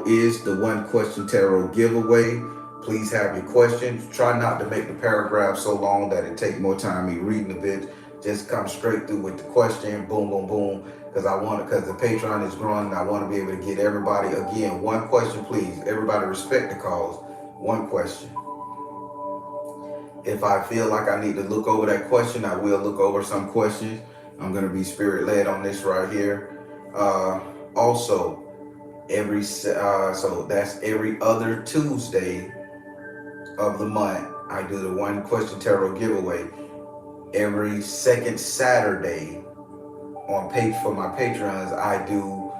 is the one question tarot giveaway. Please have your questions. Try not to make the paragraph so long that it take more time me reading a bit. Just come straight through with the question. Boom, boom, boom. Because the Patreon is growing and I want to be able to get everybody, again, one question, please. Everybody respect the cause. One question. If I feel like I need to look over that question, I will look over some questions. I'm going to be spirit led on this right here. Also, so that's every other Tuesday of the month. I do the one question tarot giveaway. Every second Saturday for my patrons, I do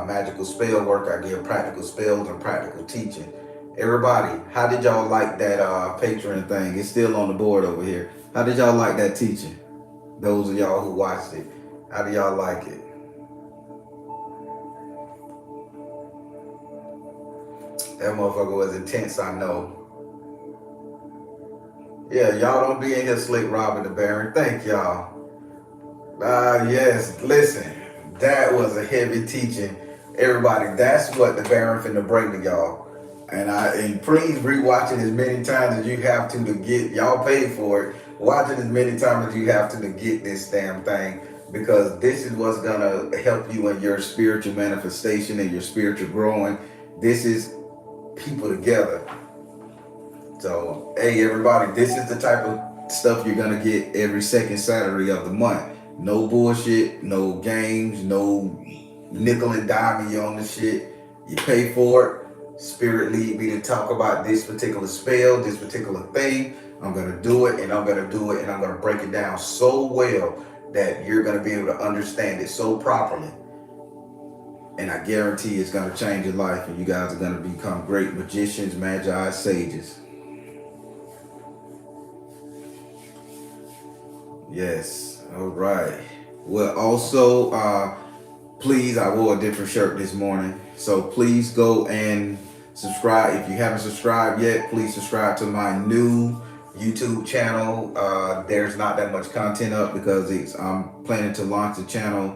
magical spell work. I give practical spells and practical teaching. Everybody, how did y'all like that patron thing? It's still on the board over here. How did y'all like that teaching? Those of y'all who watched it, how do y'all like it? That motherfucker was intense, I know. Yeah, y'all don't be in here slick robbing the Baron. Thank y'all. Yes, listen, that was a heavy teaching. Everybody, that's what the Baron finna bring to y'all. And please rewatch it as many times as you have to get, y'all paid for it. Watch it as many times as you have to get this damn thing, because this is what's gonna help you in your spiritual manifestation and your spiritual growing. This is people together. So, hey everybody, this is the type of stuff you're gonna get every second Saturday of the month. No bullshit, no games, no nickel and dime you on the shit. You pay for it. Spirit lead me to talk about this particular spell, this particular thing. I'm gonna do it, and I'm gonna do it, and I'm gonna break it down so well that you're gonna be able to understand it so properly. And I guarantee it's gonna change your life, and you guys are gonna become great magicians, magi, sages. Yes. All right. Well, also, please, I wore a different shirt this morning, so please go and subscribe. If you haven't subscribed yet, please subscribe to my new YouTube channel. There's not that much content up because I'm planning to launch the channel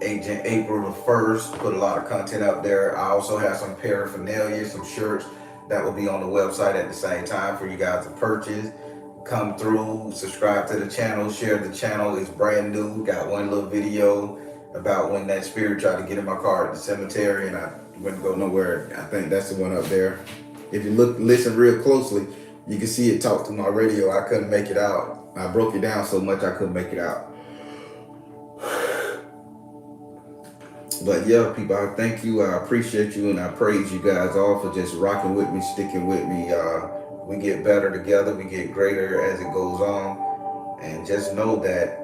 April the 1st. Put a lot of content up there. I also have some paraphernalia, some shirts that will be on the website at the same time for you guys to purchase. Come through, subscribe to the channel, share the channel. It's brand new. Got one little video about when that spirit tried to get in my car at the cemetery and I wouldn't go nowhere. I think that's the one up there. If you listen real closely, you can see it talk through my radio. I couldn't make it out. I broke it down so much I couldn't make it out. But yeah, people, I thank you. I appreciate you, and I praise you guys all for just rocking with me, sticking with me. We get better together. We get greater as it goes on. And just know that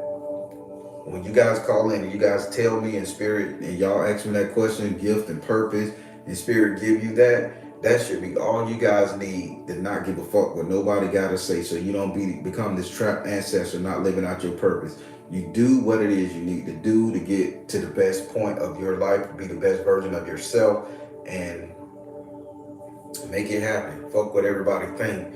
when you guys call in and you guys tell me in spirit and y'all ask me that question, gift and purpose, and spirit give you that, that should be all you guys need to not give a fuck what nobody got to say, so you don't become this trapped ancestor not living out your purpose. You do what it is you need to do to get to the best point of your life, be the best version of yourself, and make it happen. Fuck what everybody think.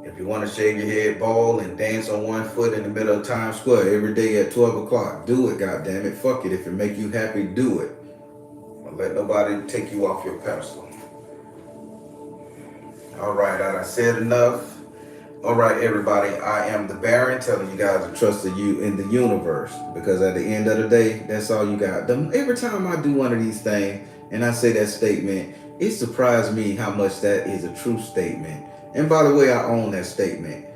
If you want to shave your head bald and dance on one foot in the middle of Times Square every day at 12 o'clock, do it, goddammit. Fuck it. If it make you happy, do it. Don't let nobody take you off your pedestal. All right, I said enough. All right, everybody, I am the Baron, telling you guys to trust you in the universe, because at the end of the day, that's all you got. Every time I do one of these things and I say that statement, it surprised me how much that is a true statement. And by the way, I own that statement.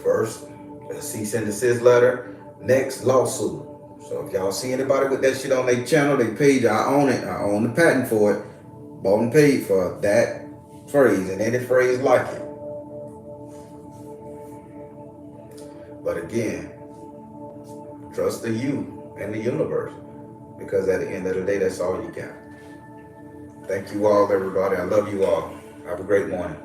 First, a cease and desist letter. Next, lawsuit. So if y'all see anybody with that shit on their channel, their page, I own it. I own the patent for it. Bought and paid for that phrase and any phrase like it. But again, trust in you and the universe, because at the end of the day, that's all you got. Thank you all, everybody. I love you all. Have a great morning.